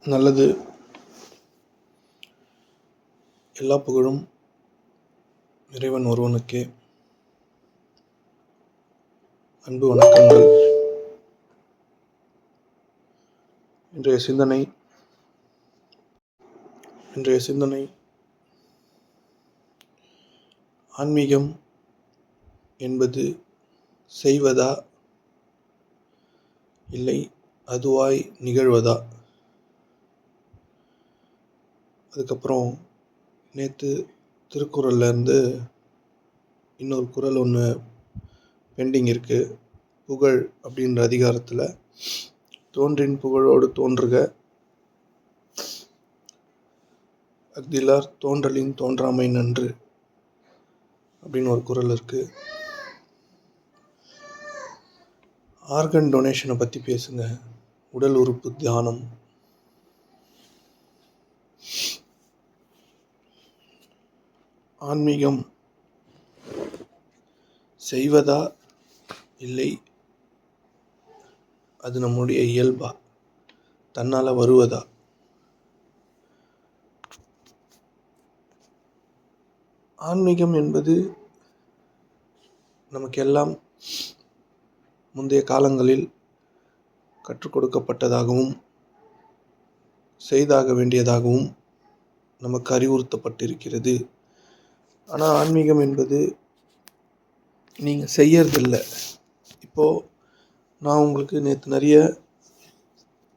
நல்லது. எல்லா புகழும் இறைவன் ஒருவனுக்கே. அன்பு வணக்கங்கள். இன்றைய சிந்தனை ஆன்மீகம் என்பது செய்வதா இல்லை அதுவாய் நிகழ்வதா? அதுக்கப்புறம் நேற்று திருக்குறள்ல இருந்து இன்னொரு குறள் ஒன்று பெண்டிங் இருக்குது. புகழ் அப்படின்ற அதிகாரத்தில் தோன்றின் புகழோடு தோன்றுக, அஃதிலார் தோன்றலின் தோன்றாமை நன்று அப்படின்னு ஒரு குறள் இருக்குது. ஆர்கன் டொனேஷனை பற்றி பேசுங்க, உடல் உறுப்பு தியானம். ஆன்மீகம் செய்வதா இல்லை அது நம்முடைய இயல்பா, தன்னால் வருவதா? ஆன்மீகம் என்பது நமக்கெல்லாம் முந்தைய காலங்களில் கற்றுக் கொடுக்கப்பட்டதாகவும் செய்தாக வேண்டியதாகவும் நமக்கு அறிவுறுத்தப்பட்டிருக்கிறது. ஆனால் ஆன்மீகம் என்பது நீங்கள் செய்யறதில்ல. இப்போது நான் உங்களுக்கு நேற்று நிறைய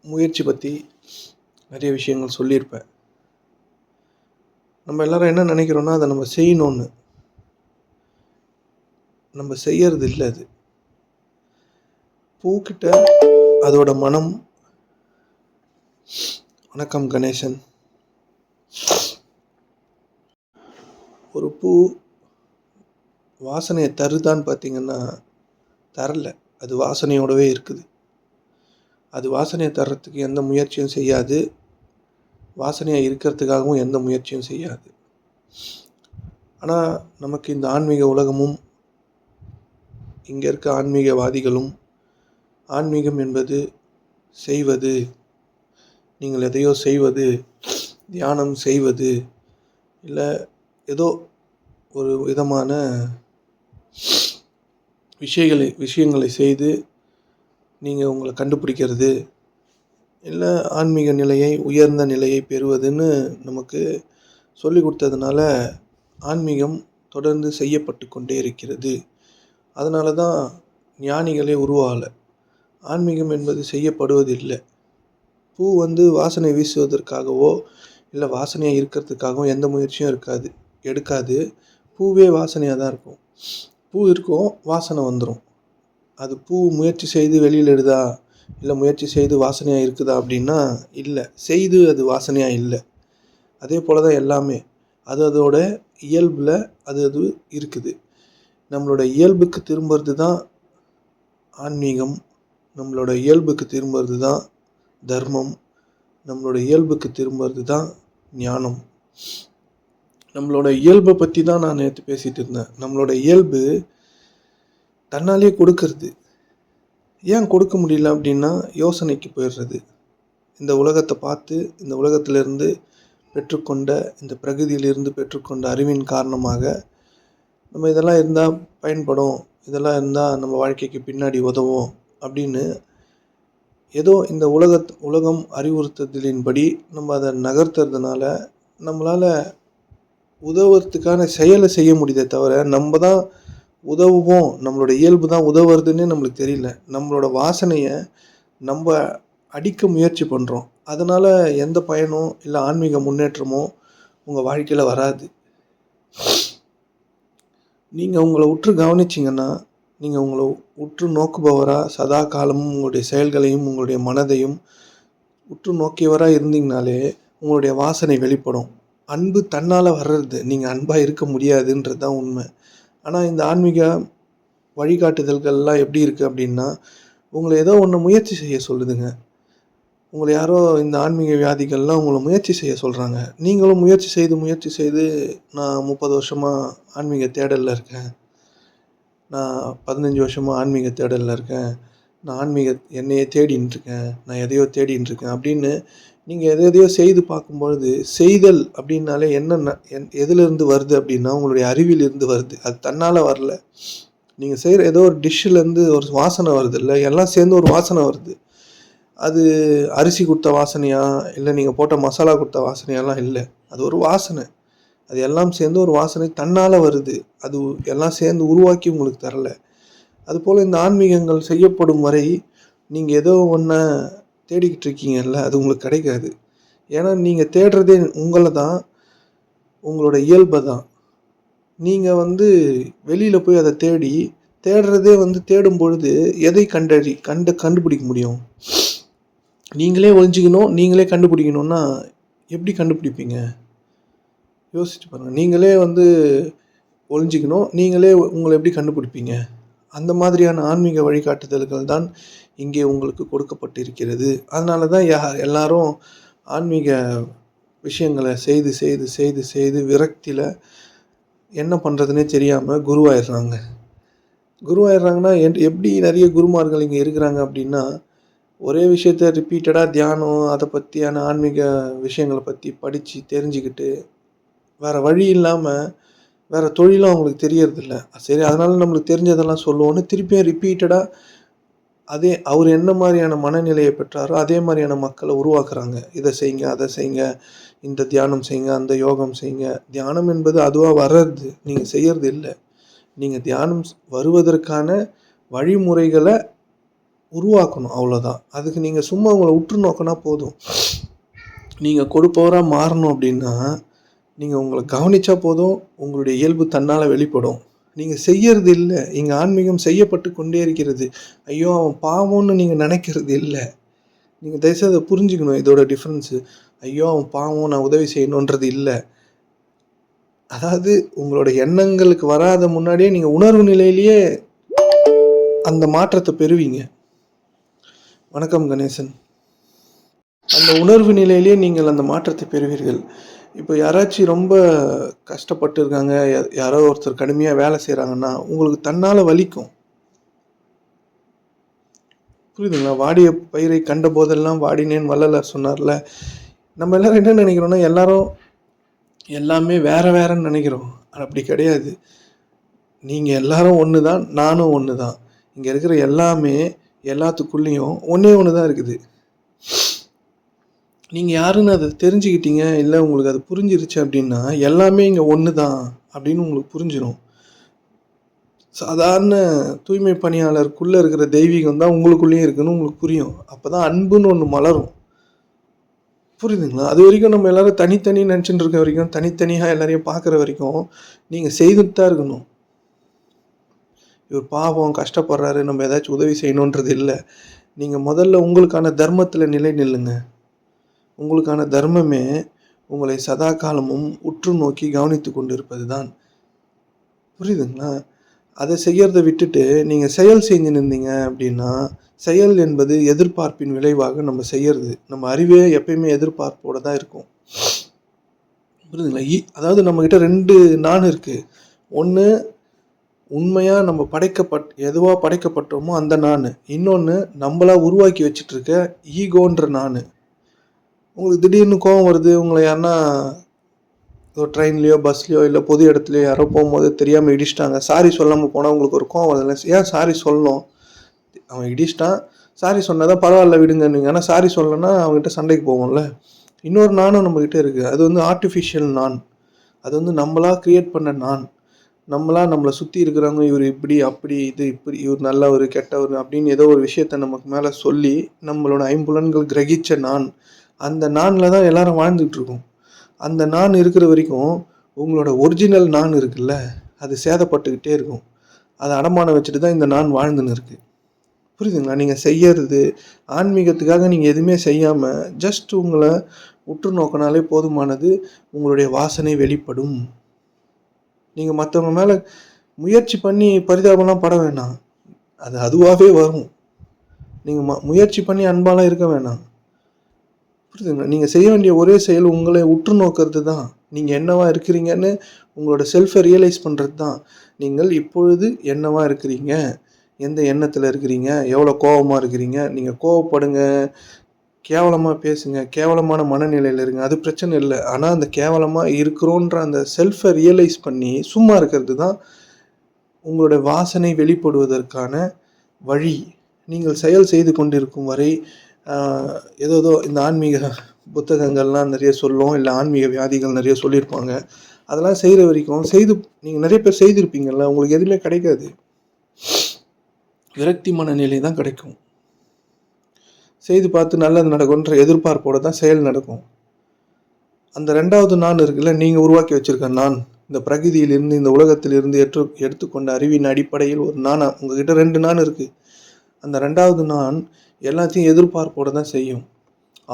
முயற்சி பற்றி நிறைய விஷயங்கள் சொல்லியிருப்பேன். நம்ம எல்லாரும் என்ன நினைக்கிறோன்னா அதை நம்ம செய்யணும்னு. நம்ம செய்யறது இல்லை. அது பூக்கிட்ட அதோட மனம். வணக்கம் கணேசன். ஒரு பூ வாசனையை தருதான்னு பார்த்தீங்கன்னா தரல. அது வாசனையோடவே இருக்குது. அது வாசனையை தர்றதுக்கு எந்த முயற்சியும் செய்யாது, வாசனையாக இருக்கிறதுக்காகவும் எந்த முயற்சியும் செய்யாது. ஆனால் நமக்கு இந்த ஆன்மீக உலகமும் இங்கே இருக்க ஆன்மீகவாதிகளும் ஆன்மீகம் என்பது செய்வது, நீங்கள் எதையோ செய்வது, தியானம் செய்வது, இல்லை ஏதோ ஒரு விதமான விஷயங்களை செய்து நீங்கள் உங்களை கண்டுபிடிக்கிறது, இல்லை ஆன்மீக நிலையை, உயர்ந்த நிலையை பெறுவதுன்னு நமக்கு சொல்லி கொடுத்ததுனால ஆன்மீகம் தொடர்ந்து செய்யப்பட்டு கொண்டே இருக்கிறது. அதனால தான் ஞானிகளே உருவாகலை. ஆன்மீகம் என்பது செய்யப்படுவதில்லை. பூ வாசனை வீசுவதற்காகவோ இல்லை வாசனையாக இருக்கிறதுக்காகவும் எந்த முயற்சியும் எடுக்காது. பூவே வாசனையாக தான் இருக்கும். பூ இருக்கும், வாசனை வந்துடும். அது பூ முயற்சி செய்து வெளியில் எடுதா, இல்லை முயற்சி செய்து வாசனையாக இருக்குதா அப்படின்னா இல்லை. செய்து அது வாசனையாக இல்லை. அதே போல் தான் எல்லாமே அதோட இயல்பில் அது இருக்குது. நம்மளோட இயல்புக்கு திரும்புறது தான் ஆன்மீகம். நம்மளோட இயல்புக்கு திரும்புறது தான் தர்மம். நம்மளோட இயல்புக்கு திரும்புறது தான் ஞானம். நம்மளோட இயல்பை பற்றி தான் நான் நேற்று பேசிகிட்டு இருந்தேன். நம்மளோட இயல்பு தன்னாலே கொடுக்கறது. ஏன் கொடுக்க முடியல அப்படின்னா யோசனைக்கு போயிடுறது. இந்த உலகத்தை பார்த்து, இந்த உலகத்திலிருந்து பெற்றுக்கொண்ட, இந்த பிரகிருதியிலிருந்து பெற்றுக்கொண்ட அறிவின் காரணமாக நம்ம இதெல்லாம் இருந்தால் பயன்படும், இதெல்லாம் இருந்தால் நம்ம வாழ்க்கைக்கு பின்னாடி உதவும் அப்படின்னு ஏதோ இந்த உலகம் அறிவுறுத்துதலின்படி நம்ம அதை நகர்த்துறதுனால நம்மளால் உதவுறதுக்கான செயலை செய்ய முடியுதே தவிர நம்ம தான் உதவுவோம், நம்மளோட இயல்பு தான் உதவுறதுன்னு நம்மளுக்கு தெரியல. நம்மளோட வாசனையை நம்ம அடிக்க முயற்சி பண்ணுறோம். அதனால் எந்த பயனும் இல்லை ஆன்மீக முன்னேற்றமோ உங்கள் வாழ்க்கையில் வராது. நீங்கள் உங்களை உற்று கவனிச்சிங்கன்னா, நீங்கள் உங்களை உற்று நோக்குபவராக சதா காலமும் உங்களுடைய செயல்களையும் உங்களுடைய மனதையும் உற்று நோக்கியவராக இருந்தீங்கனாலே உங்களுடைய வாசனை வெளிப்படும். அன்பு தன்னால் வர்றது, நீங்கள் அன்பாக இருக்க முடியாதுன்றது தான் உண்மை. ஆனால் இந்த ஆன்மீக வழிகாட்டுதல்கள்லாம் எப்படி இருக்குது அப்படின்னா, உங்களை ஏதோ ஒன்று முயற்சி செய்ய சொல்லுதுங்க. உங்களை யாரோ இந்த ஆன்மீக வியாதிகள்லாம் உங்களை முயற்சி செய்ய சொல்கிறாங்க. நீங்களும் முயற்சி செய்து நான் 30 வருஷமாக ஆன்மீக தேடலில் இருக்கேன், நான் 15 வருஷமாக ஆன்மீக தேடலில் இருக்கேன், நான் என்னையே தேடின்னு இருக்கேன், நான் எதையோ தேடின்னு இருக்கேன் அப்படின்னு நீங்கள் எதையோ செய்து பார்க்கும்பொழுது, செய்தல் அப்படின்னாலே என்னென்ன எதுலேருந்து வருது அப்படின்னா, உங்களுடைய அறிவிலிருந்து வருது. அது தன்னால் வரல. நீங்கள் செய்கிற ஏதோ ஒரு டிஷ்ஷுலேருந்து ஒரு வாசனை வருது இல்லை, எல்லாம் சேர்ந்து ஒரு வாசனை வருது. அது அரிசி கொடுத்த வாசனையா, இல்லை நீங்கள் போட்ட மசாலா கொடுத்த வாசனையாலாம் இல்லை. அது ஒரு வாசனை. அது எல்லாம் சேர்ந்து ஒரு வாசனை தன்னால் வருது. அது எல்லாம் சேர்ந்து உருவாக்கி உங்களுக்கு தரல. அதுபோல் இந்த ஆன்மீகங்கள் செய்யப்படும் வரை நீங்கள் ஏதோ ஒன்றை தேடிக்கிட்டு இருக்கீங்கல்ல, அது உங்களுக்கு கிடைக்காது. ஏன்னா நீங்கள் தேடுறதே உங்களை தான், உங்களோட இயல்பை தான். நீங்கள் வெளியில் போய் அதை தேடுறதே தேடும் பொழுது எதை கண்டுபிடிக்க முடியும்? நீங்களே ஒழிஞ்சிக்கணும், நீங்களே கண்டுபிடிக்கணும்னா எப்படி கண்டுபிடிப்பீங்க? யோசிச்சு பாருங்கள். நீங்களே ஒழிஞ்சிக்கணும், நீங்களே உங்களை எப்படி கண்டுபிடிப்பீங்க? அந்த மாதிரியான ஆன்மீக வழிகாட்டுதல்கள் தான் இங்கே உங்களுக்கு கொடுக்கப்பட்டிருக்கிறது. அதனால தான் எல்லாரும் ஆன்மீக விஷயங்களை செய்து செய்து செய்து செய்து விரக்தியில் என்ன பண்ணுறதுனே தெரியாமல் குருவாயிடுறாங்கன்னா எப்படி நிறைய குருமார்கள் இங்கே இருக்கிறாங்க அப்படின்னா, ஒரே விஷயத்த ரிப்பீட்டடாக தியானம், அதை பற்றியான ஆன்மீக விஷயங்களை பற்றி படித்து தெரிஞ்சுக்கிட்டு வேறு வழி இல்லாமல் வேறு தொழிலும் அவங்களுக்கு தெரியறதில்ல. சரி, அதனால நம்மளுக்கு தெரிஞ்சதெல்லாம் சொல்லுவோன்னு திருப்பியும் ரிப்பீட்டடாக அதே அவர் என்ன மாதிரியான மனநிலையை பெற்றாரோ அதே மாதிரியான மக்களை உருவாக்குறாங்க. இதை செய்யுங்க, அதை செய்யுங்க, இந்த தியானம் செய்யுங்க, அந்த யோகம் செய்யுங்க. தியானம் என்பது அதுவாக வர்றது, நீங்கள் செய்கிறது இல்லை. நீங்கள் தியானம் வருவதற்கான வழிமுறைகளை உருவாக்கணும், அவ்வளோதான். அதுக்கு நீங்கள் சும்மா உங்களை உற்று நோக்கினா போதும். நீங்கள் கொடுப்பவராக மாறணும் அப்படின்னா நீங்கள் உங்களை கவனித்தா போதும், உங்களுடைய இயல்பு தன்னால் வெளிப்படும். நீங்கள் செய்யறது இல்லை. இங்கே ஆன்மீகம் செய்யப்பட்டு கொண்டே இருக்கிறது. ஐயோ அவன் பாவம்னு நீங்கள் நினைக்கிறது இல்லை. நீங்கள் தயவுசெய்து அதை புரிஞ்சுக்கணும். இதோட டிஃப்ரென்ஸு. ஐயோ அவன் பாவம், நான் உதவி செய்யணுன்றது இல்லை. அதாவது உங்களோட எண்ணங்களுக்கு வராத முன்னாடியே நீங்கள் உணர்வு நிலையிலேயே அந்த மாற்றத்தை பெறுவீங்க. வணக்கம் கணேசன். அந்த உணர்வு நிலையிலேயே நீங்கள் அந்த மாற்றத்தை பெறுவீர்கள். இப்போ யாராச்சும் ரொம்ப கஷ்டப்பட்டு இருக்காங்க, யாரோ ஒருத்தர் கடுமையாக வேலை செய்கிறாங்கன்னா உங்களுக்கு தன்னால் வலிக்கும். புரியுதுங்களா? வாடிய பயிரை கண்ட போதெல்லாம் வாடினேன் வள்ளலார் சொன்னார்ல. நம்ம எல்லோரும் என்ன நினைக்கிறோன்னா, எல்லாமே வேறன்னு நினைக்கிறோம். அப்படி கிடையாது. நீங்கள் எல்லாரும் ஒன்று தான், நானும் ஒன்று தான். இங்கே இருக்கிற எல்லாத்துக்குள்ளேயும் ஒன்று தான் இருக்குது. நீங்கள் யாருன்னு அதை தெரிஞ்சுக்கிட்டீங்க, இல்லை உங்களுக்கு அது புரிஞ்சிருச்சு அப்படின்னா எல்லாமே இங்கே ஒன்று தான் அப்படின்னு உங்களுக்கு புரிஞ்சிடும். சாதாரண தூய்மை பணியாளருக்குள்ளே இருக்கிற தெய்வீகம் தான் உங்களுக்குள்ளேயும் இருக்குன்னு உங்களுக்கு புரியும். அப்போ தான் அன்புன்னு ஒன்று மலரும். புரியுதுங்களா? அது வரைக்கும் நம்ம எல்லோரும் தனித்தனி நினச்சிட்டு இருக்க வரைக்கும், தனித்தனியாக எல்லாரையும் பார்க்குற வரைக்கும் நீங்கள் செய்துட்டு தான் இருக்கணும். இவர் பாவம் கஷ்டப்படுறாரு, நம்ம ஏதாச்சும் உதவி செய்யணுன்றது இல்லை. நீங்கள் முதல்ல உங்களுக்கான தர்மத்தில் நில்லுங்க. உங்களுக்கான தர்மமே உங்களை சதா காலமும் உற்று நோக்கி கவனித்து கொண்டு இருப்பது தான். புரியுதுங்களா? அதை செய்யறதை விட்டுட்டு நீங்கள் செயல் செஞ்சு நின்றீங்க அப்படின்னா, செயல் என்பது எதிர்பார்ப்பின் விளைவாக நம்ம செய்யறது. நம்ம அறிவே எப்பயுமே எதிர்பார்ப்போடு தான் இருக்கும். புரியுதுங்களா? அதாவது நம்மக்கிட்ட 2 நான் இருக்குது. ஒன்று உண்மையாக நம்ம எதுவாக படைக்கப்பட்டோமோ அந்த நான். இன்னொன்று நம்மளாக உருவாக்கி வச்சுட்டு இருக்க ஈகோன்ற நான். உங்களுக்கு திடீர்னு கோவம் வருது, உங்களை யாருன்னா ஒரு ட்ரெயின்லேயோ பஸ்லேயோ இல்லை பொது இடத்துலையோ யாரோ போகும்போது தெரியாமல் இடிச்சிட்டாங்க, சாரி சொல்லாமல் போனால் உங்களுக்கு ஒரு கோவம் வருதுல்ல. ஏன் சாரி சொல்லணும்? அவன் இடிச்சிட்டான், சாரி சொன்னால் தான் பரவாயில்ல விடுங்க நீங்கள். ஆனால் சாரி சொல்லலைன்னா அவங்ககிட்ட சண்டைக்கு போவோம்ல. இன்னொரு நானும் நம்மக்கிட்ட இருக்குது. அது ஆர்டிஃபிஷியல் நான். அது நம்மளாக க்ரியேட் பண்ண நான். நம்மளை சுற்றி இருக்கிறவங்க இவர் இப்படி அப்படி இது இப்படி, இவர் நல்லவர் கெட்டவர் அப்படின்னு ஏதோ ஒரு விஷயத்த நமக்கு மேலே சொல்லி நம்மளோட ஐம்புலன்கள் கிரகிச்ச நான். அந்த நானில் தான் எல்லாரும் வாழ்ந்துகிட்டு இருக்கோம். அந்த நான் இருக்கிற வரைக்கும் உங்களோட ஒரிஜினல் நான் இருக்குல்ல, அது சேதப்பட்டுக்கிட்டே இருக்கும். அதை அடமானம் வச்சுட்டு தான் இந்த நான் வாழ்ந்துன்னு இருக்குது. புரியுதுங்களா? நீங்கள் செய்யறது ஆன்மீகத்துக்காக நீங்கள் எதுவுமே செய்யாமல் ஜஸ்ட் உங்களை உற்று நோக்கினாலே போதுமானது. உங்களுடைய வாசனை வெளிப்படும். நீங்கள் மற்றவங்க மேலே முயற்சி பண்ணி பரிதாபம்லாம் பட வேணாம். அதுவாகவே வரும். நீங்கள் முயற்சி பண்ணி அன்பாலாம் இருக்க வேணாம். புரியுதுங்களா? நீங்கள் செய்ய வேண்டிய ஒரே செயல் உங்களை உற்று நோக்கிறது தான். நீங்கள் என்னவா இருக்கிறீங்கன்னு உங்களோட செல்ஃபை ரியலைஸ் பண்ணுறது தான். நீங்கள் இப்பொழுது என்னவா இருக்கிறீங்க, எந்த எண்ணத்தில் இருக்கிறீங்க, எவ்வளோ கோபமாக இருக்கிறீங்க. நீங்கள் கோவப்படுங்க, கேவலமாக பேசுங்க, கேவலமான மனநிலையில் இருங்க, அது பிரச்சனை இல்லை. ஆனால் அந்த கேவலமாக இருக்கிறோன்ற அந்த செல்ஃபை ரியலைஸ் பண்ணி சும்மா இருக்கிறது தான் உங்களோட வாசனை வெளிப்படுவதற்கான வழி. நீங்கள் செயல் செய்து கொண்டிருக்கும் வரை ஏதோ இந்த ஆன்மீக புத்தகங்கள்லாம் நிறைய சொல்லும், இல்லை ஆன்மீக வியாதிகள் நிறைய சொல்லியிருப்பாங்க. அதெல்லாம் செய்கிற வரைக்கும் நீங்கள் நிறைய பேர் செய்திருப்பீங்கள்ல, உங்களுக்கு எதுவுமே கிடைக்காது. விரக்தி மனநிலை தான் கிடைக்கும். செய்து பார்த்து நல்லது நடக்கும்ன்ற எதிர்பார்ப்போடு தான் செயல் நடக்கும். அந்த 2வது நான் இருக்குல்ல, நீங்கள் உருவாக்கி வச்சுருக்க நான், இந்த பிரகிருதியிலிருந்து இந்த உலகத்திலிருந்து எடுத்துக்கொண்ட அறிவின் அடிப்படையில் ஒரு நான், உங்ககிட்ட 2 நான் இருக்குது. அந்த 2வது நான் எல்லாத்தையும் எதிர்பார்ப்போடு தான் செய்யும்.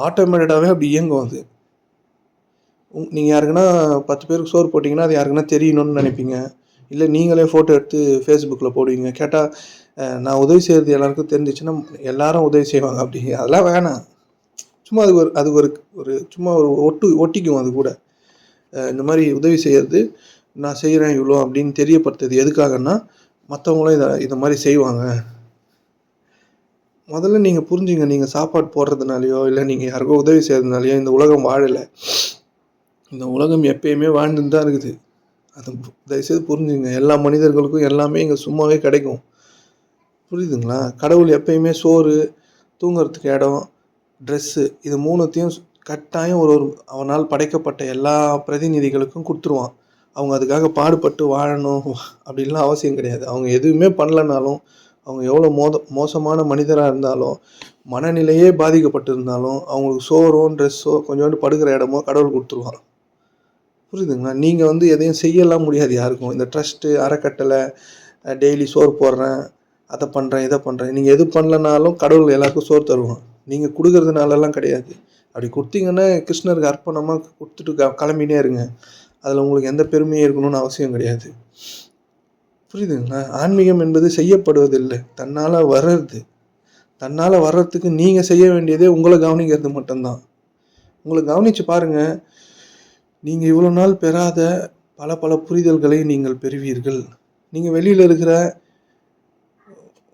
ஆட்டோமேட்டடாகவே அப்படி இயங்கும் அது. நீங்கள் யாருக்குன்னா 10 பேருக்கு சோறு போட்டிங்கன்னா அது யாருக்குன்னா தெரியணும்னு நினைப்பீங்க. இல்லை நீங்களே ஃபோட்டோ எடுத்து ஃபேஸ்புக்கில் போடுவீங்க. கேட்டால் நான் உதவி செய்கிறது எல்லாருக்கும் தெரிஞ்சிச்சுன்னா எல்லாரும் உதவி செய்வாங்க. அப்படி அதெல்லாம் வேணாம். சும்மா அதுக்கு ஒரு சும்மா ஒரு ஒட்டிக்கும். அது கூட இந்த மாதிரி உதவி செய்கிறது நான் செய்கிறேன் இவ்வளோ அப்படின்னு தெரியப்படுத்துறது எதுக்காகன்னா, மற்றவங்களும் இதை மாதிரி செய்வாங்க. முதல்ல நீங்கள் புரிஞ்சுங்க, நீங்கள் சாப்பாடு போடுறதுனாலையோ இல்லை நீங்கள் யாருக்கோ உதவி செய்கிறதுனாலையோ இந்த உலகம் வாழலை. இந்த உலகம் எப்பயுமே வாழ்ந்துன்னு தான் இருக்குது. அதை தயவுசெய்து புரிஞ்சுங்க. எல்லா மனிதர்களுக்கும் எல்லாமே இங்கே சும்மாவே கிடைக்கும். புரியுதுங்களா? கடவுள் எப்பயுமே சோறு, தூங்குறதுக்கு இடம், ட்ரெஸ்ஸு, இது 3த்தையும் கட்டாயம் ஒரு அவனால் படைக்கப்பட்ட எல்லா பிரதிநிதிகளுக்கும் கொடுத்துருவான். அவங்க அதுக்காக பாடுபட்டு வாழணும் அப்படின்லாம் அவசியம் கிடையாது. அவங்க எதுவுமே பண்ணலனாலும், அவங்க எவ்வளோ மோசமான மனிதராக இருந்தாலும், மனநிலையே பாதிக்கப்பட்டிருந்தாலும், அவங்களுக்கு சோறோ ட்ரெஸ்ஸோ கொஞ்சோண்டு படுக்கிற இடமோ கடவுள் கொடுத்துருவான். புரியுதுங்களா? நீங்கள் எதையும் செய்யலாம் முடியாது யாருக்கும். இந்த ட்ரஸ்ட்டு, அறக்கட்டளை, டெய்லி சோறு போடுறேன், அதை பண்ணுறேன், இதை பண்ணுறேன், நீங்கள் எது பண்ணலனாலும் கடவுள் எல்லாருக்கும் சோறு தருவான். நீங்கள் கொடுக்கறதுனாலலாம் கிடையாது. அப்படி கொடுத்தீங்கன்னா கிருஷ்ணருக்கு அர்ப்பணமாக கொடுத்துட்டு கிளம்பினே இருங்க. அதில் உங்களுக்கு எந்த பெருமையும் இருக்கணும்னு அவசியம் கிடையாது. புரியுதுங்களா? ஆன்மீகம் என்பது செய்யப்படுவதில்லை, தன்னால் வர்றது. தன்னால் வர்றதுக்கு நீங்கள் செய்ய வேண்டியதே உங்களை கவனிக்கிறது மட்டும்தான். உங்களை கவனித்து பாருங்கள். நீங்கள் இவ்வளோ நாள் பெறாத பல புரிதல்களை நீங்கள் பெறுவீர்கள். நீங்கள் வெளியில் இருக்கிற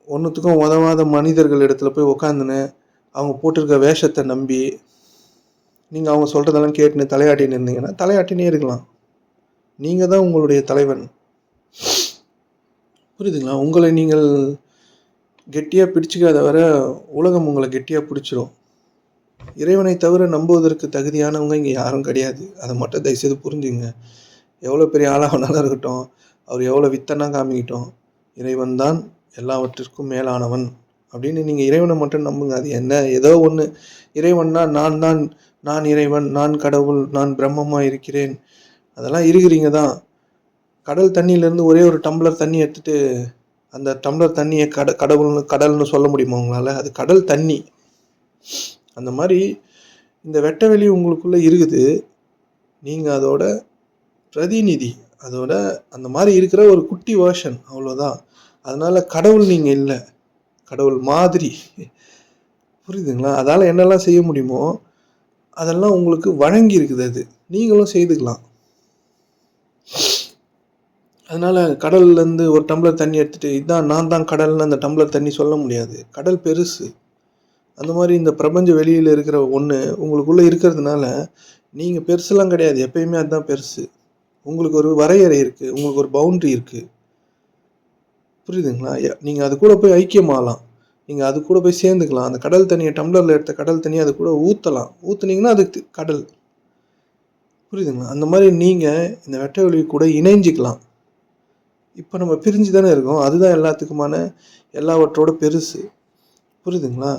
ஒன்றுத்துக்கும் உதவாத மனிதர்கள் இடத்துல போய் உக்காந்துன்னு அவங்க போட்டிருக்க வேஷத்தை நம்பி நீங்கள் அவங்க சொல்கிறதெல்லாம் கேட்டுன்னு தலையாட்டின்னு இருந்தீங்கன்னா தலையாட்டினே இருக்கலாம். நீங்கள் தான் உங்களுடைய தலைவன். புரியுதுங்களா? உங்களை நீங்கள் கெட்டியாக பிடிச்சிக்காத வர உலகம் உங்களை கெட்டியாக பிடிச்சிரும். இறைவனை தவிர நம்புவதற்கு தகுதியானவங்க இங்கே யாரும் கிடையாது. அதை மட்டும் தயவுசெய்து புரிஞ்சுங்க. எவ்வளோ பெரிய ஆளாகனாலும் இருக்கட்டும், அவர் எவ்வளோ வித்தனா காமிக்கிட்டோம், இறைவன் தான் எல்லாவற்றிற்கும் மேலானவன் அப்படின்னு நீங்கள் இறைவனை மட்டும் நம்புங்க. அது என்ன ஏதோ ஒன்று இறைவன்னா நான் இறைவன், நான் கடவுள், நான் பிரம்மமாக இருக்கிறேன், அதெல்லாம் இருக்கிறீங்க தான். கடல் தண்ணியிலேருந்து ஒரே ஒரு டம்ளர் தண்ணி எடுத்துகிட்டு அந்த டம்ளர் தண்ணியை கடல்னு சொல்ல முடியுமா உங்களால்? அது கடல் தண்ணி. அந்த மாதிரி இந்த வெட்டவெளி உங்களுக்குள்ளே இருக்குது. நீங்கள் அதோட பிரதிநிதி, அதோட அந்த மாதிரி இருக்கிற ஒரு குட்டி வேர்ஷன், அவ்வளோதான். அதனால் கடவுள் நீங்கள் இல்லை, கடவுள் மாதிரி. புரியுதுங்களா? அதால் என்னெல்லாம் செய்ய முடியுமோ அதெல்லாம் உங்களுக்கு வழங்கி இருக்குது. அது நீங்களும் செய்துக்கலாம். அதனால் கடல்லேருந்து ஒரு டம்ளர் தண்ணி எடுத்துகிட்டு இதான் நான் தான் கடல்னு அந்த டம்ளர் தண்ணி சொல்ல முடியாது. கடல் பெருசு. அந்த மாதிரி இந்த பிரபஞ்ச வெளியில் இருக்கிற ஒன்று உங்களுக்குள்ளே இருக்கிறதுனால நீங்கள் பெருசுலாம் கிடையாது. எப்பயுமே அதுதான் பெருசு. உங்களுக்கு ஒரு வரையறை இருக்குது, உங்களுக்கு ஒரு பவுண்ட்ரி இருக்குது. புரியுதுங்களா? நீங்கள் அது கூட போய் ஐக்கியமாகலாம். நீங்கள் அது கூட போய் சேர்ந்துக்கலாம். அந்த கடல் தண்ணியை டம்ளரில் எடுத்த கடல் தண்ணியை அது கூட ஊற்றலாம். ஊற்றுனீங்கன்னா அது கடல். புரியுதுங்களா? அந்த மாதிரி நீங்கள் இந்த வெட்ட வெளி கூட இணைஞ்சிக்கலாம். இப்போ நம்ம பிரிஞ்சு தானே இருக்கோம். அதுதான் எல்லாத்துக்குமான எல்லாவற்றோட பெருசு. புரியுதுங்களா?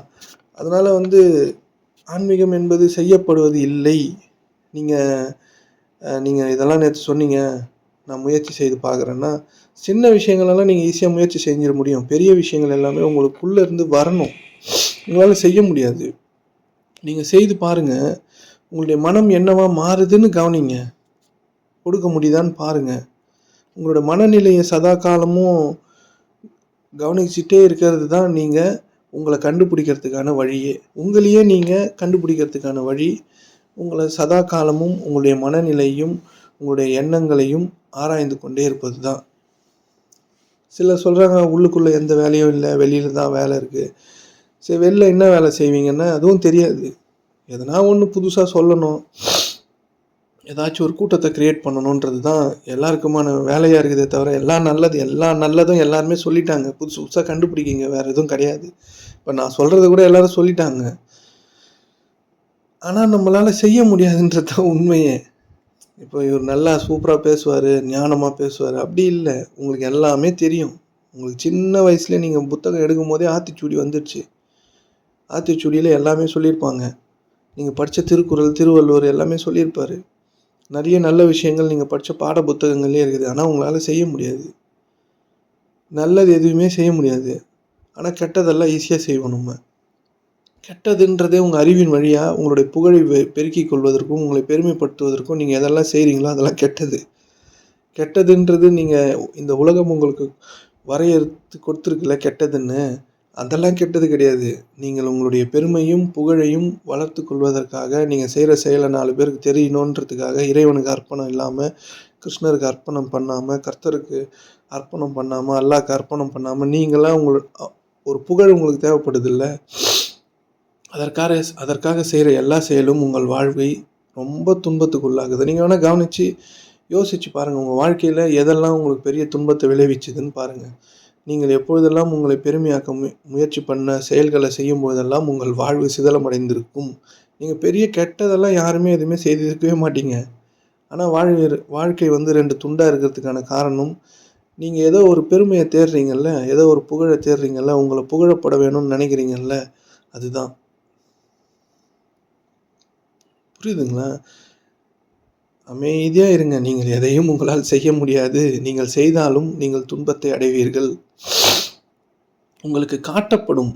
அதனால் ஆன்மீகம் என்பது செய்யப்படுவது இல்லை. நீங்கள் இதெல்லாம் நேற்று சொன்னீங்க, நான் முயற்சி செய்து பார்க்குறேன்னா, சின்ன விஷயங்களெல்லாம் நீங்கள் ஈஸியாக முயற்சி செஞ்சிட முடியும். பெரிய விஷயங்கள் எல்லாமே உங்களுக்குள்ளே இருந்து வரணும். உங்களால் செய்ய முடியாது. நீங்கள் செய்து பாருங்கள். உங்களுடைய மனம் என்னவா மாறுதுன்னு கவனிங்க. கொடுக்க முடியுதான்னு பாருங்கள். உங்களோட மனநிலையை சதா காலமும் கவனிச்சுட்டே இருக்கிறது தான் நீங்கள் உங்களை கண்டுபிடிக்கிறதுக்கான வழியே. உங்களையே நீங்கள் கண்டுபிடிக்கிறதுக்கான வழி உங்களை சதா காலமும் உங்களுடைய மனநிலையும் உங்களுடைய எண்ணங்களையும் ஆராய்ந்து கொண்டே இருப்பது தான். சிலர் சொல்கிறாங்க உள்ளுக்குள்ளே எந்த வேலையும் இல்லை, வெளியில் தான் வேலை இருக்குது. சரி, வெளில என்ன வேலை செய்வீங்கன்னா அதுவும் தெரியாது. எதனா ஒன்று புதுசாக சொல்லணும், ஏதாச்சும் ஒரு கூட்டத்தை க்ரியேட் பண்ணணுன்றது தான் எல்லாருக்குமான வேலையாக இருக்குதே தவிர, எல்லா நல்லதும் எல்லாருமே சொல்லிட்டாங்க. புதுசு புதுசாக கண்டுபிடிக்கிங்க, வேறு எதுவும் கிடையாது. இப்போ நான் சொல்கிறத கூட எல்லாரும் சொல்லிட்டாங்க. ஆனால் நம்மளால் செய்ய முடியாதுன்றது தான் உண்மையே. இப்போ இவர் நல்லா சூப்பராக பேசுவார், ஞானமாக பேசுவார், அப்படி இல்லை. உங்களுக்கு எல்லாமே தெரியும். உங்களுக்கு சின்ன வயசுலேயே நீங்கள் புத்தகம் எடுக்கும் போதே ஆத்திச்சூடி வந்துடுச்சு. ஆத்திச்சூடியில் எல்லாமே சொல்லியிருப்பாங்க. நீங்கள் படித்த திருக்குறள், திருவள்ளுவர் எல்லாமே சொல்லியிருப்பார். நிறைய நல்ல விஷயங்கள் நீங்கள் படித்த பாட புத்தகங்கள்லேயே இருக்குது. ஆனால் உங்களால் செய்ய முடியாது. நல்லது எதுவுமே செய்ய முடியாது. ஆனால் கெட்டதெல்லாம் ஈஸியாக செய்வோம் நம்ம. கெட்டதுன்றதே உங்கள் அறிவின் வழியாக உங்களுடைய புகழை பெருக்கிக் கொள்வதற்கும், உங்களை பெருமைப்படுத்துவதற்கும் நீங்கள் எதெல்லாம் செய்கிறீங்களோ அதெல்லாம் கெட்டது. கெட்டதுன்றது நீங்கள் இந்த உலகம் உங்களுக்கு வரையறுத்து கொடுத்துருக்குல்ல கெட்டதுன்னு, அதெல்லாம் கெட்டது கிடையாது. நீங்கள் உங்களுடைய பெருமையும் புகழையும் வளர்த்து கொள்வதற்காக நீங்கள் செய்கிற செயலை 4 பேருக்கு தெரியணுன்றதுக்காக இறைவனுக்கு அர்ப்பணம் இல்லாமல், கிருஷ்ணருக்கு அர்ப்பணம் பண்ணாமல், கர்த்தருக்கு அர்ப்பணம் பண்ணாமல், அல்லாஹ்க்கு அர்ப்பணம் பண்ணாமல், நீங்களாம் ஒரு புகழ் உங்களுக்கு தேவைப்படுதில்ல, அதற்காக செய்கிற எல்லா செயலும் உங்கள் வாழ்வை ரொம்ப துன்பத்துக்குள்ளாகுது. நீங்கள் வேணால் கவனித்து யோசித்து பாருங்கள். உங்கள் வாழ்க்கையில் எதெல்லாம் உங்களுக்கு பெரிய துன்பத்தை விளைவிச்சுதுன்னு பாருங்கள். நீங்கள் எப்பொழுதெல்லாம் உங்களை பெருமையாக்க முயற்சி பண்ண செயல்களை செய்யும் போதெல்லாம் உங்கள் வாழ்வு சிதலமடைந்திருக்கும். நீங்கள் பெரிய கெட்டதெல்லாம் யாருமே எதுவுமே செய்திருக்கவே மாட்டீங்க. ஆனால் வாழ்க்கை 2 துண்டாக இருக்கிறதுக்கான காரணம், நீங்கள் ஏதோ ஒரு பெருமையை தேடுறீங்கல்ல, ஏதோ ஒரு புகழை தேடுறீங்கல்ல, உங்களை புகழப்பட வேணும்னு நினைக்கிறீங்கல்ல, அதுதான். புரியுதுங்களா? அமைதியாக இருங்க. நீங்கள் எதையும் உங்களால் செய்ய முடியாது. நீங்கள் செய்தாலும் நீங்கள் துன்பத்தை அடைவீர்கள். உங்களுக்கு காட்டப்படும்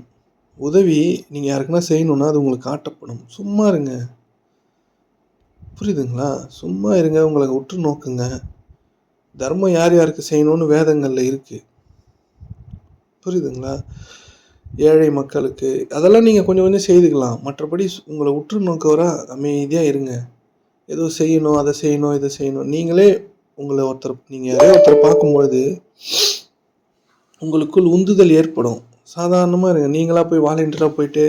உதவி நீங்கள் யாருக்குன்னா செய்யணுன்னா அது உங்களுக்கு காட்டப்படும். சும்மா இருங்க. புரியுதுங்களா? சும்மா இருங்க. உங்களை உற்று நோக்குங்க. தர்மம் யார் யாருக்கு செய்யணும்னு வேதங்களில் இருக்குது. புரியுதுங்களா? ஏழை மக்களுக்கு அதெல்லாம் நீங்கள் கொஞ்சம் கொஞ்சம் செய்துக்கலாம். மற்றபடி உங்களை உற்று நோக்கவராக அமைதியாக இருங்க. ஏதோ செய்யணும், அதை செய்யணும், இதை செய்யணும். நீங்கள் யாரையோ ஒருத்தர் பார்க்கும்பொழுது உங்களுக்குள் உந்துதல் ஏற்படும். சாதாரணமாக இருங்க. நீங்களாக போய் வாலண்டியராக போயிட்டு,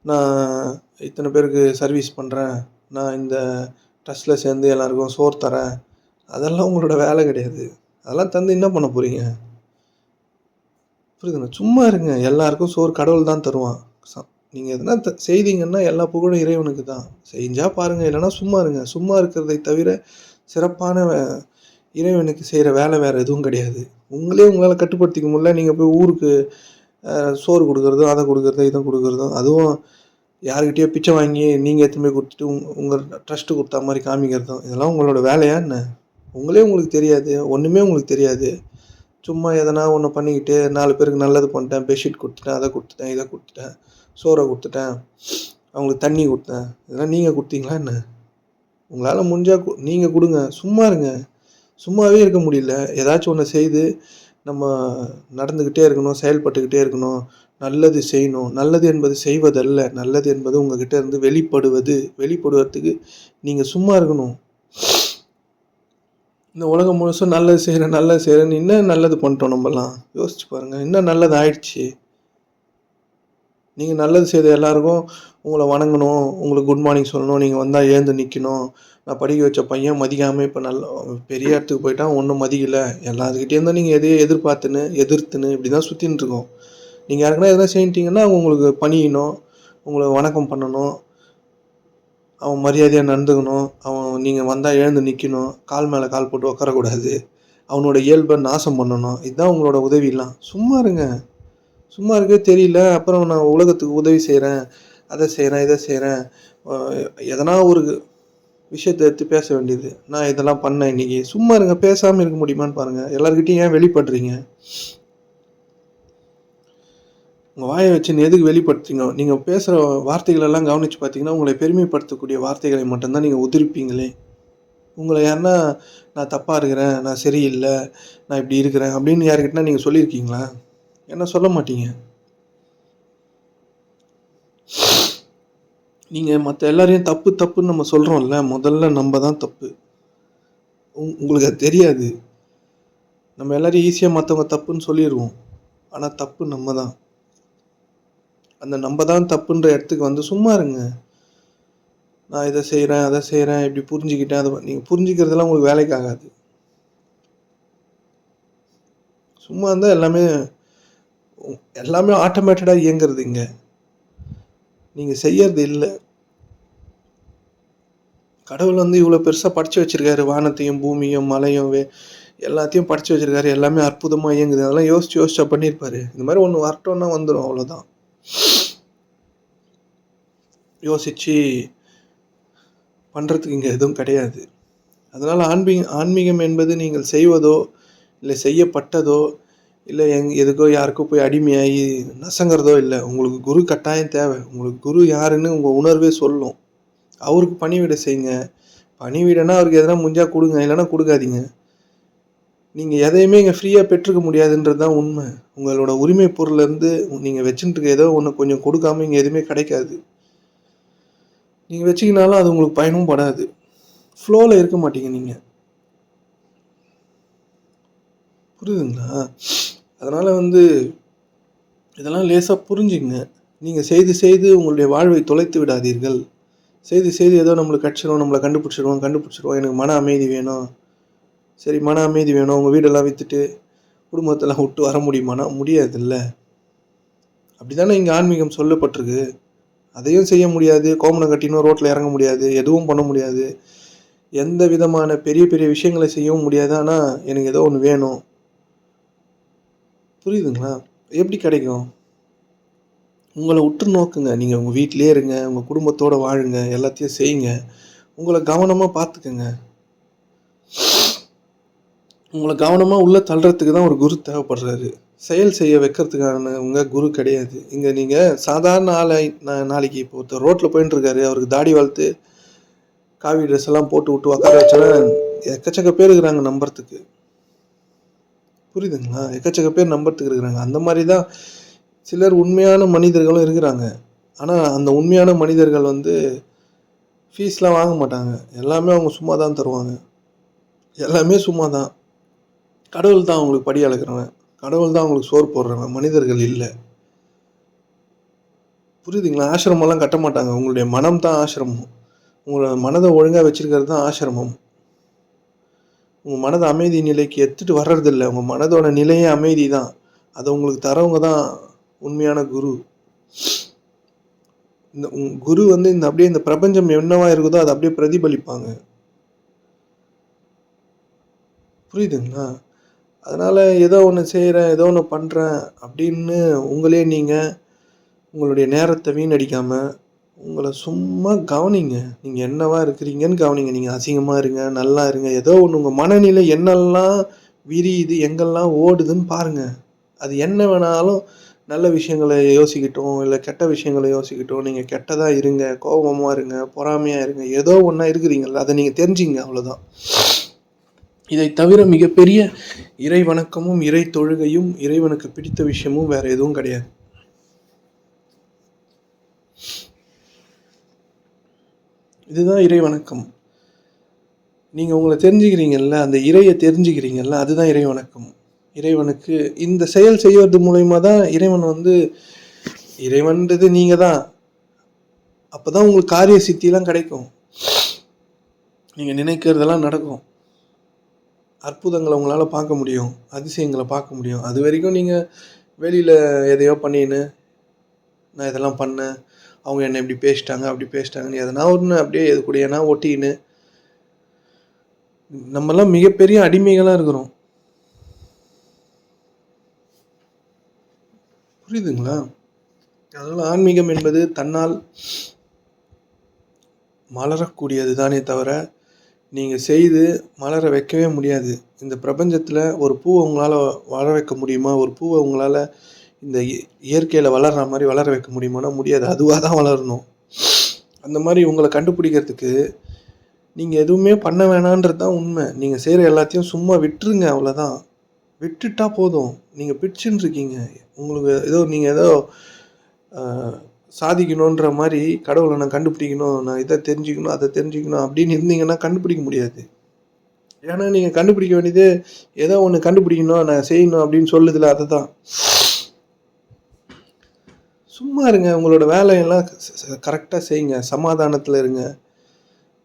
நான் இத்தனை பேருக்கு சர்வீஸ் பண்ணுறேன், நான் இந்த ட்ரஸ்ட்டில் சேர்ந்து எல்லாருக்கும் சோறு தரேன், அதெல்லாம் உங்களோட வேலை கிடையாது. அதெல்லாம் தந்து என்ன பண்ண போகிறீங்க? புரியுதுங்க? சும்மா இருங்க. எல்லாருக்கும் சோறு கடவுள் தான் தருவான். நீங்கள் எதனா செய்தீங்கன்னா எல்லா புகழும் இறைவனுக்கு தான். செஞ்சால் பாருங்கள், இல்லைனா சும்மா இருங்க. சும்மா இருக்கிறதை தவிர சிறப்பான இறைவனுக்கு செய்கிற வேலை வேறு எதுவும் கிடையாது. உங்களால் கட்டுப்படுத்திக்க முடியல, நீங்கள் போய் ஊருக்கு சோறு கொடுக்குறதும், அதை கொடுக்குறதும், இதை கொடுக்குறதும், அதுவும் யாருக்கிட்டேயோ பிச்சை வாங்கி நீங்கள் எடுத்துன்னு போய் கொடுத்துட்டு உங்கள் ட்ரஸ்ட்டு கொடுத்தா மாதிரி காமிக்கிறதும், இதெல்லாம் உங்களோட வேலையா என்ன? உங்களுக்கு தெரியாது, ஒன்றுமே உங்களுக்கு தெரியாது. சும்மா எதனா ஒன்று பண்ணிக்கிட்டு 4 பேருக்கு நல்லது பண்ணிட்டேன், பெட்ஷீட் கொடுத்துட்டேன், அதை கொடுத்துட்டேன், இதை கொடுத்துட்டேன், சோறை கொடுத்துட்டேன், அவங்களுக்கு தண்ணி கொடுத்தேன், இதெல்லாம் நீங்கள் கொடுத்தீங்களா என்ன? உங்களால் முடிஞ்சால் நீங்கள் கொடுங்க. சும்மா இருங்க. சும்மாவே இருக்க முடியல. ஏதாச்சும் ஒன்று செய்து நம்ம நடந்துக்கிட்டே இருக்கணும், செயல்பட்டுக்கிட்டே இருக்கணும், நல்லது செய்யணும். நல்லது என்பது செய்வதல்ல, நல்லது என்பது உங்கள்கிட்ட இருந்து வெளிப்படுவதற்கு நீங்கள் சும்மா இருக்கணும். இந்த உலகம் முழுசும் நல்லது செய்கிறேன்னு என்ன நல்லது பண்ணிட்டோம் நம்மலாம்? யோசிச்சு பாருங்கள். என்ன நல்லது ஆயிடுச்சு? நீங்கள் நல்லது செய்த எல்லாருக்கும் உங்களை வணங்கணும், உங்களுக்கு குட் மார்னிங் சொல்லணும், நீங்கள் வந்தால் எழுந்து நிற்கணும். நான் படிக்க வச்ச பையன் மதிக்காமல் இப்போ பெரிய இடத்துக்கு போயிட்டான், ஒன்றும் மதிக்கலை. எல்லாத்துக்கிட்டேருந்தும் நீங்கள் எதிர்த்துன்னு இப்படி தான் சுற்றின்னு இருக்கோம். நீங்கள் யாருக்குன்னா எதனா செஞ்சிட்டிங்கன்னா உங்களுக்கு பணியணும், உங்களை வணக்கம் பண்ணணும், அவன் மரியாதையாக நடந்துக்கணும், நீங்கள் வந்தால் எழுந்து நிற்கணும், கால் மேலே கால் போட்டு உட்காரக்கூடாது, அவனோட இயல்பை நாசம் பண்ணணும். இதுதான் உங்களோட உதவிலாம். சும்மா இருங்க. சும்மா இருக்கவே தெரியல. அப்புறம் நான் உலகத்துக்கு உதவி செய்கிறேன், அதை செய்கிறேன், இதை செய்கிறேன், எதனா ஒரு விஷயத்தை எடுத்து பேச வேண்டியது. நான் இதெல்லாம் பண்ணேன் இன்றைக்கி. சும்மா இருங்க. பேசாமல் இருக்க முடியுமான்னு பாருங்கள். எல்லாருக்கிட்டையும் ஏன் வெளிப்படுறீங்க? உங்கள் வாயை வச்சுன்னு எதுக்கு வெளிப்படுத்துறீங்க? நீங்கள் பேசுகிற வார்த்தைகளெல்லாம் கவனித்து பார்த்தீங்கன்னா, உங்களை பெருமைப்படுத்தக்கூடிய வார்த்தைகளை மட்டும்தான் நீங்கள் உதிர்ப்பீங்களே. உங்களை யாருன்னா நான் தப்பாக இருக்கிறேன், நான் சரியில்லை, நான் இப்படி இருக்கிறேன் அப்படின்னு யாருக்கிட்டனா நீங்கள் சொல்லியிருக்கீங்களா? என்ன சொல்ல மாட்டீங்க. நீங்கள் மற்ற எல்லாரையும் தப்புன்னு நம்ம சொல்கிறோம்ல, முதல்ல நம்ம தான் தப்பு. உங்களுக்கு அது தெரியாது. நம்ம எல்லாரையும் ஈஸியாக மற்றவங்க தப்புன்னு சொல்லிடுவோம். ஆனால் தப்பு நம்ம தான். அந்த நம்ம தான் தப்புன்ற இடத்துக்கு சும்மா இருங்க. நான் இதை செய்கிறேன் அதை செய்கிறேன் இப்படி புரிஞ்சுக்கிட்டேன் அதை நீங்கள் புரிஞ்சுக்கிறதுலாம் உங்களுக்கு வேலைக்கு ஆகாது. சும்மா இருந்தால் எல்லாமே ஆட்டோமேட்டடாக இயங்குறது இங்கே, நீங்கள் செய்யறது இல்லை. கடவுள் வந்து இவ்வளோ பெருசாக படித்து வச்சுருக்காரு, வானத்தையும் பூமியும் மலையும் எல்லாத்தையும் படித்து வச்சுருக்காரு, எல்லாமே அற்புதமாக இயங்குது. அதெல்லாம் யோசிச்சா பண்ணியிருப்பாரு. இந்த மாதிரி ஒன்று வரட்டோன்னா வந்துடும், அவ்வளோதான். யோசித்து பண்ணுறதுக்கு இங்கே எதுவும் கிடையாது. அதனால் ஆன்மீகம் என்பது நீங்கள் செய்வதோ இல்லை செய்யப்பட்டதோ இல்லை எதுக்கோ யாருக்கோ போய் அடிமையாகி நசங்கிறதோ இல்லை. உங்களுக்கு குரு கட்டாயம் தேவை. உங்களுக்கு குரு யாருன்னு உங்கள் உணர்வே சொல்லும். அவருக்கு பணிவிடை செய்யுங்க. பணிவிடைனா அவருக்கு எதனா முடிஞ்சால் கொடுங்க, இல்லைன்னா கொடுக்காதீங்க. நீங்கள் எதையுமே இங்கே ஃப்ரீயாக பெற்றுக்க முடியாதுன்றது தான் உண்மை. உங்களோட உரிமை பொருள்லேருந்து நீங்கள் வச்சுட்டு ஏதோ ஒன்று கொஞ்சம் கொடுக்காம இங்கே எதுவுமே கிடைக்காது. நீங்கள் வச்சிக்கினாலும் அது உங்களுக்கு பயனும் படாது. ஃப்ளோவில் இருக்க மாட்டீங்க நீங்கள். புரியுதுங்களா? அதனால் இதெல்லாம் லேசாக புரிஞ்சுங்க. நீங்கள் செய்து உங்களுடைய வாழ்வை தொலைத்து விடாதீர்கள். செய்து ஏதோ நம்மளுக்கு கட்சிடும், நம்மளை கண்டுபிடிச்சிருவோம். எனக்கு மன அமைதி வேணும். சரி, மன அமைதி வேணும். உங்கள் வீடெல்லாம் விற்றுட்டு குடும்பத்தெல்லாம் விட்டு வர முடியுமானா முடியாதுல்ல. அப்படி தானே இங்கே ஆன்மீகம் சொல்லப்பட்டிருக்கு. அதையும் செய்ய முடியாது. கோமணம் கட்டினும் ரோட்டில் இறங்க முடியாது. எதுவும் பண்ண முடியாது. எந்த விதமான பெரிய பெரிய விஷயங்களை செய்யவும் முடியாது. ஆனால் எனக்கு ஏதோ ஒன்று வேணும். புரியுதுங்களா? எப்படி கிடைக்கும்? உங்களை உற்று நோக்குங்க. நீங்கள் உங்கள் வீட்டிலே இருங்க, உங்கள் குடும்பத்தோடு வாழுங்க, எல்லாத்தையும் செய்யுங்க. உங்களை கவனமாக பார்த்துக்குங்க. உங்களை கவனமாக உள்ளே தள்ளுறதுக்கு தான் ஒரு குரு தேவைப்படுறாரு. செயல் செய்ய வைக்கிறதுக்கானவங்க குரு கிடையாது. இங்கே நீங்கள் சாதாரண நாளைக்கு இப்போ ஒருத்தர் ரோட்டில் போயின்னு இருக்காரு, அவருக்கு தாடி வளர்த்து காவி ட்ரெஸ் எல்லாம் போட்டு விட்டு உட்கார வச்சாலும் எக்கச்சக்க பேர் இருக்கிறாங்க நம்புறதுக்கு. புரியுதுங்களா? எக்கச்சக்க பேர் நம்புறதுக்கு இருக்கிறாங்க. அந்த மாதிரி தான் சிலர் உண்மையான மனிதர்களும் இருக்கிறாங்க. ஆனால் அந்த உண்மையான மனிதர்கள் ஃபீஸ்லாம் வாங்க மாட்டாங்க. எல்லாமே அவங்க சும்மா தான் தருவாங்க. எல்லாமே சும்மா தான். கடவுள் தான் அவங்களுக்கு படி அளக்கிறவன். கடவுள் தான் அவங்களுக்கு சோறு போடுறவன். மனிதர்கள் இல்லை. புரியுதுங்களா? ஆசிரமெல்லாம் கட்ட மாட்டாங்க. உங்களுடைய மனம் தான் ஆசிரமம். உங்களோட மனதை ஒழுங்காக வச்சுருக்கிறது தான் ஆசிரமம். உங்கள் மனதை அமைதி நிலைக்கு எடுத்துகிட்டு வர்றதில்லை. உங்கள் மனதோட நிலையே அமைதி தான். அதை உங்களுக்கு தரவங்க தான் உண்மையான குரு. இந்த குரு அப்படியே இந்த பிரபஞ்சம் என்னவா இருக்குதோ அதை அப்படியே பிரதிபலிப்பாங்க. புரியுதுங்களா? அதனால் ஏதோ ஒன்று செய்கிறேன், ஏதோ ஒன்று பண்ணுறேன் அப்படின்னு உங்களே நீங்கள் உங்களுடைய நேரத்தை வீணடிக்காமல் உங்களை சும்மா கவனிங்க. நீங்கள் என்னவா இருக்கிறீங்கன்னு கவனிங்க. நீங்கள் அசிங்கமாக இருங்க, நல்லா இருங்க, ஏதோ ஒன்று உங்கள் மனநிலை என்னெல்லாம் விரியுது, எங்கெல்லாம் ஓடுதுன்னு பாருங்கள். அது என்ன வேணாலும், நல்ல விஷயங்களை யோசிக்கட்டும், இல்லை கெட்ட விஷயங்களை யோசிக்கட்டும். நீங்கள் கெட்டதாக இருங்க, கோபமாக இருங்க, பொறாமையாக இருங்க, ஏதோ ஒன்றா இருக்கிறீங்கள, அதை நீங்கள் தெரிஞ்சிங்க. அவ்வளோதான். இதை தவிர மிகப்பெரிய இறை வணக்கமும் இறை தொழுகையும் இறைவனுக்கு பிடித்த விஷயமும் வேற எதுவும் கிடையாது. இதுதான் இறை வணக்கம். நீங்கள் உங்களை தெரிஞ்சுக்கிறீங்கல்ல, அந்த இறையை தெரிஞ்சுக்கிறீங்கல்ல, அதுதான் இறை வணக்கம். இறைவனுக்கு இந்த செயல் செய்வது மூலயமா தான் இறைவன்றது நீங்கள் தான். அப்போ தான் உங்களுக்கு காரிய சித்திலாம் கிடைக்கும். நீங்கள் நினைக்கிறதெல்லாம் நடக்கும். அற்புதங்களை உங்களால் பார்க்க முடியும், அதிசயங்களை பார்க்க முடியும். அது வரைக்கும் நீங்கள் வெளியில் எதையோ பண்ணின்னு, நான் இதெல்லாம் பண்ணேன், அவங்க என்னை இப்படி பேசிட்டாங்க அப்படி பேசிட்டாங்கன்னு எதனா ஒன்று அப்படியே எது கூட ஏன்னா ஒட்டின்னு நம்மெல்லாம் மிகப்பெரிய அடிமைகளாக இருக்கிறோம். புரியுதுங்களா? அதனால் ஆன்மீகம் என்பது தன்னால் மலரக்கூடியது தானே தவிர நீங்கள் செய்து மலர வைக்கவே முடியாது. இந்த பிரபஞ்சத்தில் ஒரு பூவை உங்களால் வளர வைக்க முடியுமா? ஒரு பூவை உங்களால் இந்த இயற்கையில் வளர்கிற மாதிரி வளர வைக்க முடியுமானா முடியாது. அதுவாக தான் வளரணும். அந்த மாதிரி உங்களை கண்டுபிடிக்கிறதுக்கு நீங்கள் எதுவுமே பண்ண வேணான்றது தான் உண்மை. நீங்கள் செய்கிற எல்லாத்தையும் சும்மா விட்டுருங்க, அவ்வளோதான். விட்டுட்டா போதும். நீங்கள் பிடிச்சுன்னு இருக்கீங்க. உங்களுக்கு நீங்கள் ஏதோ சாதிக்கணுன்ற மாதிரி கடவுளை நான் கண்டுபிடிக்கணும், நான் இதை தெரிஞ்சுக்கணும் அதை தெரிஞ்சுக்கணும் அப்படின்னு இருந்தீங்கன்னா கண்டுபிடிக்க முடியாது. ஏன்னா நீங்கள் கண்டுபிடிக்க வேண்டியது ஏதோ ஒன்று கண்டுபிடிக்கணும், நான் செய்யணும் அப்படின்னு சொல்லுதில்ல, அதை தான். சும்மா இருங்க, உங்களோட வேலையெல்லாம் கரெக்டாக செய்யுங்க, சமாதானத்தில் இருங்க.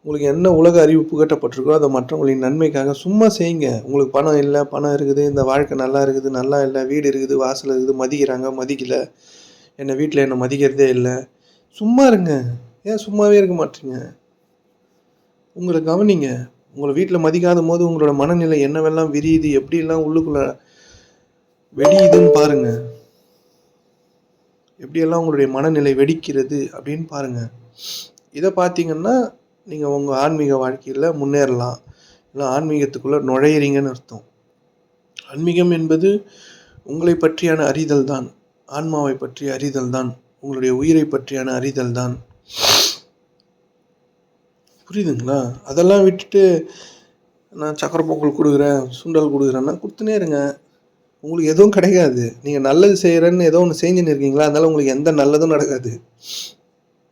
உங்களுக்கு என்ன உலக அறிவு புகட்டப்பட்டிருக்கோ அதை மற்றவங்களின் நன்மைக்காக சும்மா செய்யுங்க. உங்களுக்கு பணம் இல்ல, பணம் இருக்குது, இந்த வாழ்க்கை நல்லா இருக்குது, நல்லா இல்ல, வீடு இருக்குது, வாசல் இருக்குது, மதிக்கிறாங்க, மதிக்கல, வீட்ல என்ன மதிக்கிறதே இல்ல. சும்மா இருங்க. ஏன் சும்மாவே இருக்க மாட்றீங்க? உங்கள கவனிங்க. உங்கள வீட்ல மதிக்காதபோது உங்களோட மனநிலை என்னவெல்லாம் விரியுது, எப்படியெல்லாம் உள்ளுக்குள்ள வெடியுதுன்னு பாருங்க. எப்படியெல்லாம் உங்களுடைய மனநிலை வெடிக்கிறது அப்படின்னு பாருங்க. இத பார்த்தீங்கன்னா, நீங்க உங்க ஆன்மீக வாழ்க்கையில முன்னேறலாம். இல்ல ஆன்மீகத்துக்குள்ள நுழையிறீங்கன்னு அர்த்தம். ஆன்மீகம் என்பது உங்களை பற்றியான அறிதல் தான். ஆன்மாவை பற்றிய அறிதல் தான். உங்களுடைய உயிரை பற்றியான அறிதல் தான். புரியுதுங்களா? அதெல்லாம் விட்டுட்டு நான் சக்கரை பொங்கல் குடுக்குறேன், சுண்டல் குடுக்குறேன்னா குடுத்துனே இருங்க. உங்களுக்கு எதுவும் கிடைக்காது. நீங்க நல்லது செய்றேன்னு ஏதோ ஒண்ணு செஞ்சுன்னு இருக்கீங்களா, அதனால உங்களுக்கு எந்த நல்லதும் நடக்காது.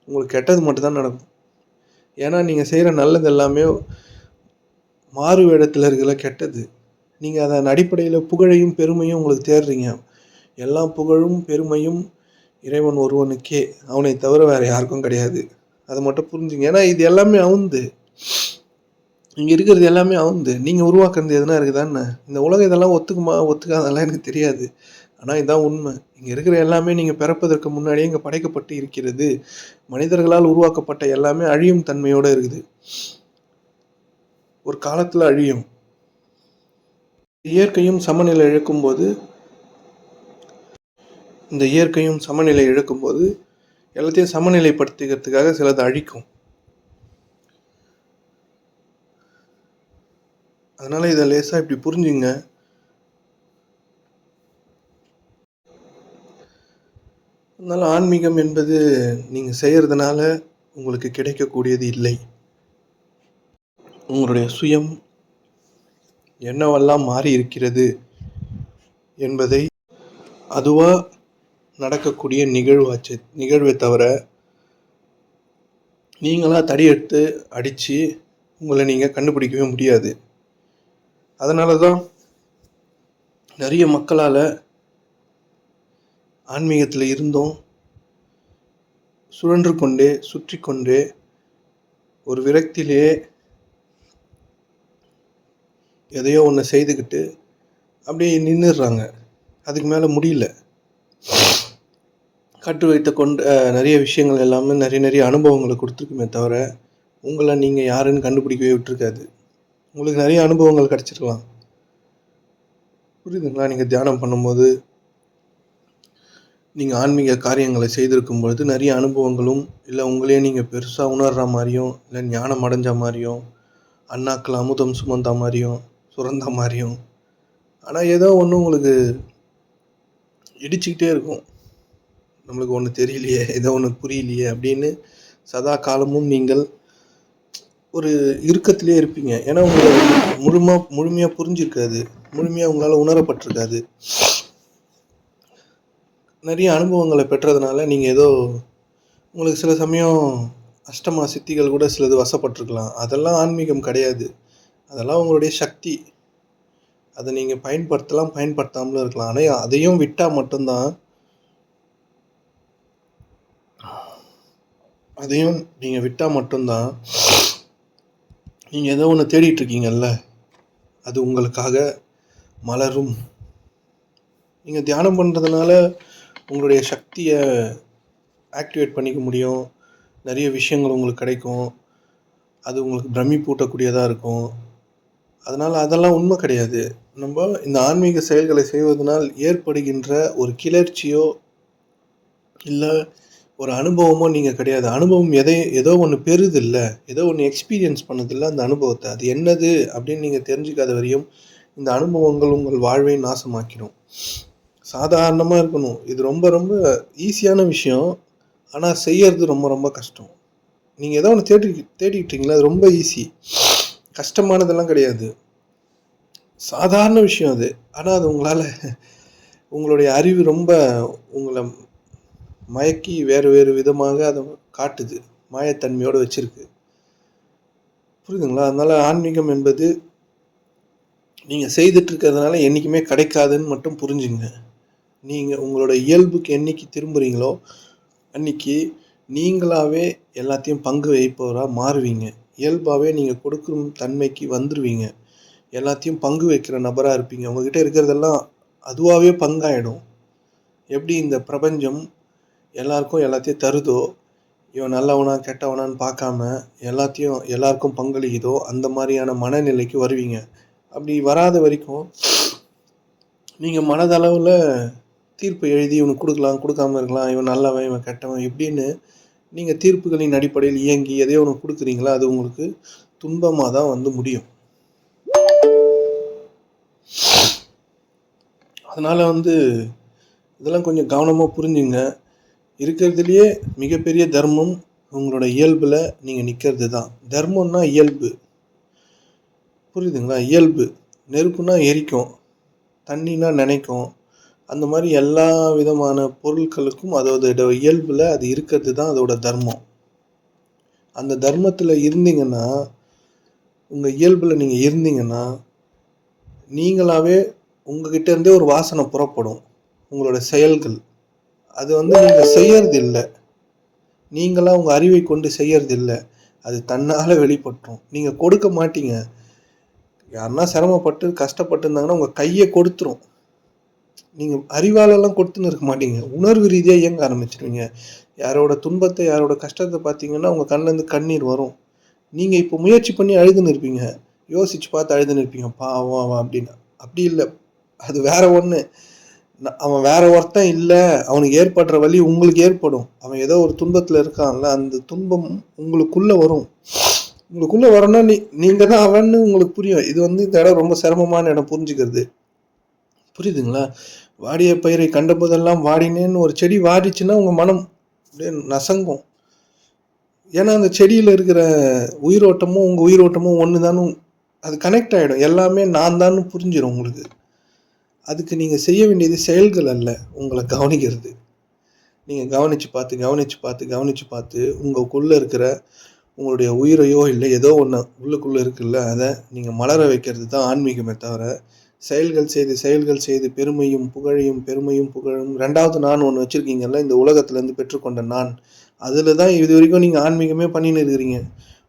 உங்களுக்கு கெட்டது மட்டும் தான் நடக்கும். ஏன்னா நீங்க செய்ற நல்லது எல்லாமே மாறு வேடத்துல இருக்கிற கெட்டது. நீங்க அதன் அடிப்படையில புகழையும், பெருமையும் உங்களுக்கு தேடுறீங்க. எல்லா புகழும், பெருமையும் இறைவன் ஒருவனுக்கே. அவனைத் தவிர வேற யாருக்கும் கிடையாது. அத மட்டும் புரிஞ்சுங்க. ஏன்னா இது எல்லாமே அவன்து. இங்க இருக்கிறது எல்லாமே அவன்து. நீங்க உருவாக்குனது எதுனா இருக்குதா என்ன? இந்த உலகம் இதெல்லாம் ஒத்துக்குமா, ஒத்துக்காதெல்லாம் எனக்கு தெரியாது. ஆனா இதான் உண்மை. இங்க இருக்கிற எல்லாமே நீங்க பிறப்பதற்கு முன்னாடியே இங்க படைக்கப்பட்டு இருக்கிறது. மனிதர்களால் உருவாக்கப்பட்ட எல்லாமே அழியும் தன்மையோட இருக்குது. ஒரு காலத்துல அழியும். இயற்கையும் சமநிலை இழக்கும்போது எல்லாத்தையும் சமநிலைப்படுத்திக்கிறதுக்காக சிலது அழிக்கும். அதனால இதை லேசா இப்படி புரிஞ்சுங்க. அதனால ஆன்மீகம் என்பது நீங்க செய்யறதுனால உங்களுக்கு கிடைக்கக்கூடியது இல்லை. உங்களுடைய சுயம் என்னவெல்லாம் மாறி இருக்கிறது என்பதை அதுவா நடக்கக்கூடிய நிகழ்வை தவிர நீங்களா தடியெடுத்து அடிச்சு உங்களை நீங்க கண்டுபிடிக்கவே முடியாது. அதனாலதான் நிறைய மக்களால ஆன்மீகத்தில் இருந்தும் சுழன்று கொண்டே சுற்றி கொண்டே ஒரு விரக்தியிலே எதையோ ஒன்று செய்துக்கிட்டு அப்படியே நின்றுடுறாங்க. அதுக்கு மேலே முடியல. கற்று வைத்த நிறைய விஷயங்கள் எல்லாமே நிறைய அனுபவங்களை கொடுத்துருக்குமே தவிர உங்களை நீங்கள் யாருன்னு கண்டுபிடிக்கவே விட்டுருக்காது. உங்களுக்கு நிறைய அனுபவங்கள் கிடச்சிருக்கலாம். புரியுதுங்களா? நீங்கள் தியானம் பண்ணும்போது, நீங்கள் ஆன்மீக காரியங்களை செய்திருக்கும் பொழுது நிறைய அனுபவங்களும், இல்லை உங்களையே நீங்கள் பெருசாக உணர்கிற மாதிரியும், இல்லை ஞானம் அடைஞ்ச மாதிரியும், அண்ணாக்கள் அமுதம் சுமந்த மாதிரியும், சுரந்த மாதிரியும், ஆனால் ஏதோ ஒன்று உங்களுக்கு இடிச்சுக்கிட்டே இருக்கும். நம்மளுக்கு ஒன்று தெரியலையே, ஏதோ ஒன்று புரியலையே அப்படின்னு சதா காலமும் நீங்கள் ஒரு இறுக்கத்திலே இருப்பீங்க. ஏன்னா உங்களை முழுமையாக புரிஞ்சிருக்காது, முழுமையாக உங்களால் உணரப்பட்டிருக்காது. நிறைய அனுபவங்களை பெற்றதுனால நீங்கள் ஏதோ உங்களுக்கு சில சமயம் அஷ்டமா சித்திகள் கூட சிலது வசப்பட்டிருக்கலாம். அதெல்லாம் ஆன்மீகம் கிடையாது. அதெல்லாம் உங்களுடைய சக்தி. அதை நீங்கள் பயன்படுத்தலாம், பயன்படுத்தாமலும் இருக்கலாம். ஆனால் அதையும் விட்டால் மட்டும்தான், அதையும் நீங்கள் விட்டால் மட்டும்தான் நீங்கள் ஏதோ ஒன்று தேடிட்டு இருக்கீங்கல்ல, அது உங்களுக்காக மலரும். நீங்கள் தியானம் பண்ணுறதுனால உங்களுடைய சக்தியை ஆக்டிவேட் பண்ணிக்க முடியும். நிறைய விஷயங்கள் உங்களுக்கு கிடைக்கும். அது உங்களுக்கு பிரமிப்பூட்டக்கூடியதாக இருக்கும். அதனால் அதெல்லாம் உண்மை கிடையாது. நம்ம இந்த ஆன்மீக செயல்களை செய்வதனால் ஏற்படுகின்ற ஒரு கிளர்ச்சியோ இல்லை ஒரு அனுபவமோ நீங்கள் கிடையாது. அனுபவம் ஏதோ ஒன்று பெறுது இல்லை, ஏதோ ஒன்று எக்ஸ்பீரியன்ஸ் பண்ணதில்லை அந்த அனுபவத்தை. அது என்னது அப்படின்னு நீங்கள் தெரிஞ்சுக்காத வரையும் இந்த அனுபவங்கள் உங்கள் வாழ்வை நாசமாக்கிடும். சாதாரணமாக இருக்கணும். இது ரொம்ப ரொம்ப ஈஸியான விஷயம். ஆனால் செய்யறது ரொம்ப ரொம்ப கஷ்டம். நீங்கள் ஏதோ ஒன்று தேடிக்கிட்டீங்களா, அது ரொம்ப ஈஸி. கஷ்டமானதெல்லாம் கிடையாது. சாதாரண விஷயம் அது. ஆனால் அது உங்களுடைய அறிவு ரொம்ப உங்களை மயக்கி வேறு வேறு விதமாக அதை காட்டுது. மாயத்தன்மையோடு வச்சிருக்கு. புரியுதுங்களா? அதனால ஆன்மீகம் என்பது நீங்கள் செய்துட்டு இருக்கிறதுனால என்றைக்குமே கிடைக்காதுன்னு மட்டும் புரிஞ்சுங்க. நீங்கள் உங்களோட இயல்புக்கு என்னைக்கு திரும்புகிறீங்களோ அன்னைக்கு நீங்களாகவே எல்லாத்தையும் பங்கு வைப்பவராக மாறுவீங்க. இயல்பாகவே நீங்கள் கொடுக்கும் தன்மைக்கு வந்துடுவீங்க. எல்லாத்தையும் பங்கு வைக்கிற நபராக இருப்பீங்க. உங்ககிட்ட இருக்கிறதெல்லாம் அதுவாகவே பங்காயிடும். எப்படி இந்த பிரபஞ்சம் எல்லாருக்கும் எல்லாத்தையும் தருதோ, இவன் நல்லவனா கெட்டவனான்னு பார்க்காம எல்லாருக்கும் பங்களிக்குதோ, அந்த மாதிரியான மனநிலைக்கு வருவீங்க. அப்படி வராத வரைக்கும் நீங்கள் மனதளவில் தீர்ப்பு எழுதி இவனுக்கு கொடுக்கலாம், கொடுக்காம இருக்கலாம், இவன் நல்லவன் இவன் கெட்டவன் இப்படின்னு நீங்கள் தீர்ப்புகளின் அடிப்படையில் இயங்கி எதையோ ஒன்று கொடுக்குறீங்களா, அது உங்களுக்கு துன்பமாக தான் வந்து முடியும். அதனால் இதெல்லாம் கொஞ்சம் கவனமாக புரிஞ்சுங்க. இருக்கிறதுலையே மிகப்பெரிய தர்மம் உங்களோட இயல்பில் நீங்கள் நிற்கிறது தான். தர்மம்னா இயல்பு, புரியுதுங்களா? இயல்பு. நெருப்புனா எரிக்கும், தண்ணினா நினைக்கும். அந்த மாதிரி எல்லா விதமான பொருட்களுக்கும் அதோட இயல்பில் அது இருக்கிறது தான் அதோட தர்மம். அந்த தர்மத்தில் இருந்தீங்கன்னா, உங்கள் இயல்பில் நீங்கள் இருந்தீங்கன்னா, நீங்களாகவே உங்ககிட்ட இருந்தே ஒரு வாசனை புறப்படும். உங்களோட செயல்கள் அது நீங்கள் செய்யறது இல்லை, நீங்களாக உங்கள் அறிவை கொண்டு செய்யறது இல்லை, அது தன்னால் வெளிப்பட்டுரும். நீங்கள் கொடுக்க மாட்டீங்க. யாருன்னா சிரமப்பட்டு கஷ்டப்பட்டு இருந்தாங்கன்னா உங்கள் கையை கொடுத்துரும். நீங்கள் அறிவாலெல்லாம் கொடுத்துன்னு இருக்க மாட்டீங்க, உணர்வு ரீதியாக இயங்க ஆரம்பிச்சிருவீங்க. யாரோட துன்பத்தை யாரோட கஷ்டத்தை பார்த்தீங்கன்னா உங்கள் கண்ணிலேருந்து கண்ணீர் வரும். நீங்கள் இப்போ முயற்சி பண்ணி அழுதுன்னு இருப்பீங்க, யோசித்து பார்த்து அழுதுன்னு இருப்பீங்க, பாவம் அவன் அப்படின்னு. அப்படி இல்லை, அது வேற ஒன்று. அவன் வேற ஒருத்தன் இல்லை, அவனுக்கு ஏற்படுற வலி உங்களுக்கு ஏற்படும். அவன் ஏதோ ஒரு துன்பத்தில் இருக்கான்ல, அந்த துன்பம் உங்களுக்குள்ளே வரும். உங்களுக்குள்ளே வரணும்னா நீங்கள் தான் அவன்னு உங்களுக்கு புரியும். இது இந்த இடம் ரொம்ப சிரமமான இடம் புரிஞ்சுக்கிறது. புரியுதுங்களா? வாடிய பயிரை கண்டபோதெல்லாம் வாடினேன்னு ஒரு செடி வாடிச்சுன்னா உங்கள் மனம் அப்படியே நசங்கும். ஏன்னா அந்த செடியில் இருக்கிற உயிரோட்டமும் உங்கள் உயிரோட்டமும் ஒன்று தானும், அது கனெக்ட் ஆகிடும். எல்லாமே நான் தான் புரிஞ்சிடும் உங்களுக்கு. அதுக்கு நீங்கள் செய்ய வேண்டியது செயல்கள் அல்ல, உங்களை கவனிக்கிறது. நீங்கள் கவனித்து பார்த்து உங்களுக்குள்ளே இருக்கிற உங்களுடைய உயிரையோ இல்லை ஏதோ ஒன்று உள்ளுக்குள்ளே இருக்குல்ல, அதை நீங்கள் மலர வைக்கிறது தான் ஆன்மீகமே தவிர, செயல்கள் செய்து பெருமையும் புகழும் ரெண்டாவது நான் ஒன்று வச்சுருக்கீங்கல்ல, இந்த உலகத்துலேருந்து பெற்றுக்கொண்ட நான், அதில் தான் இது வரைக்கும் நீங்கள் ஆன்மீகமே பண்ணின்னு இருக்கிறீங்க.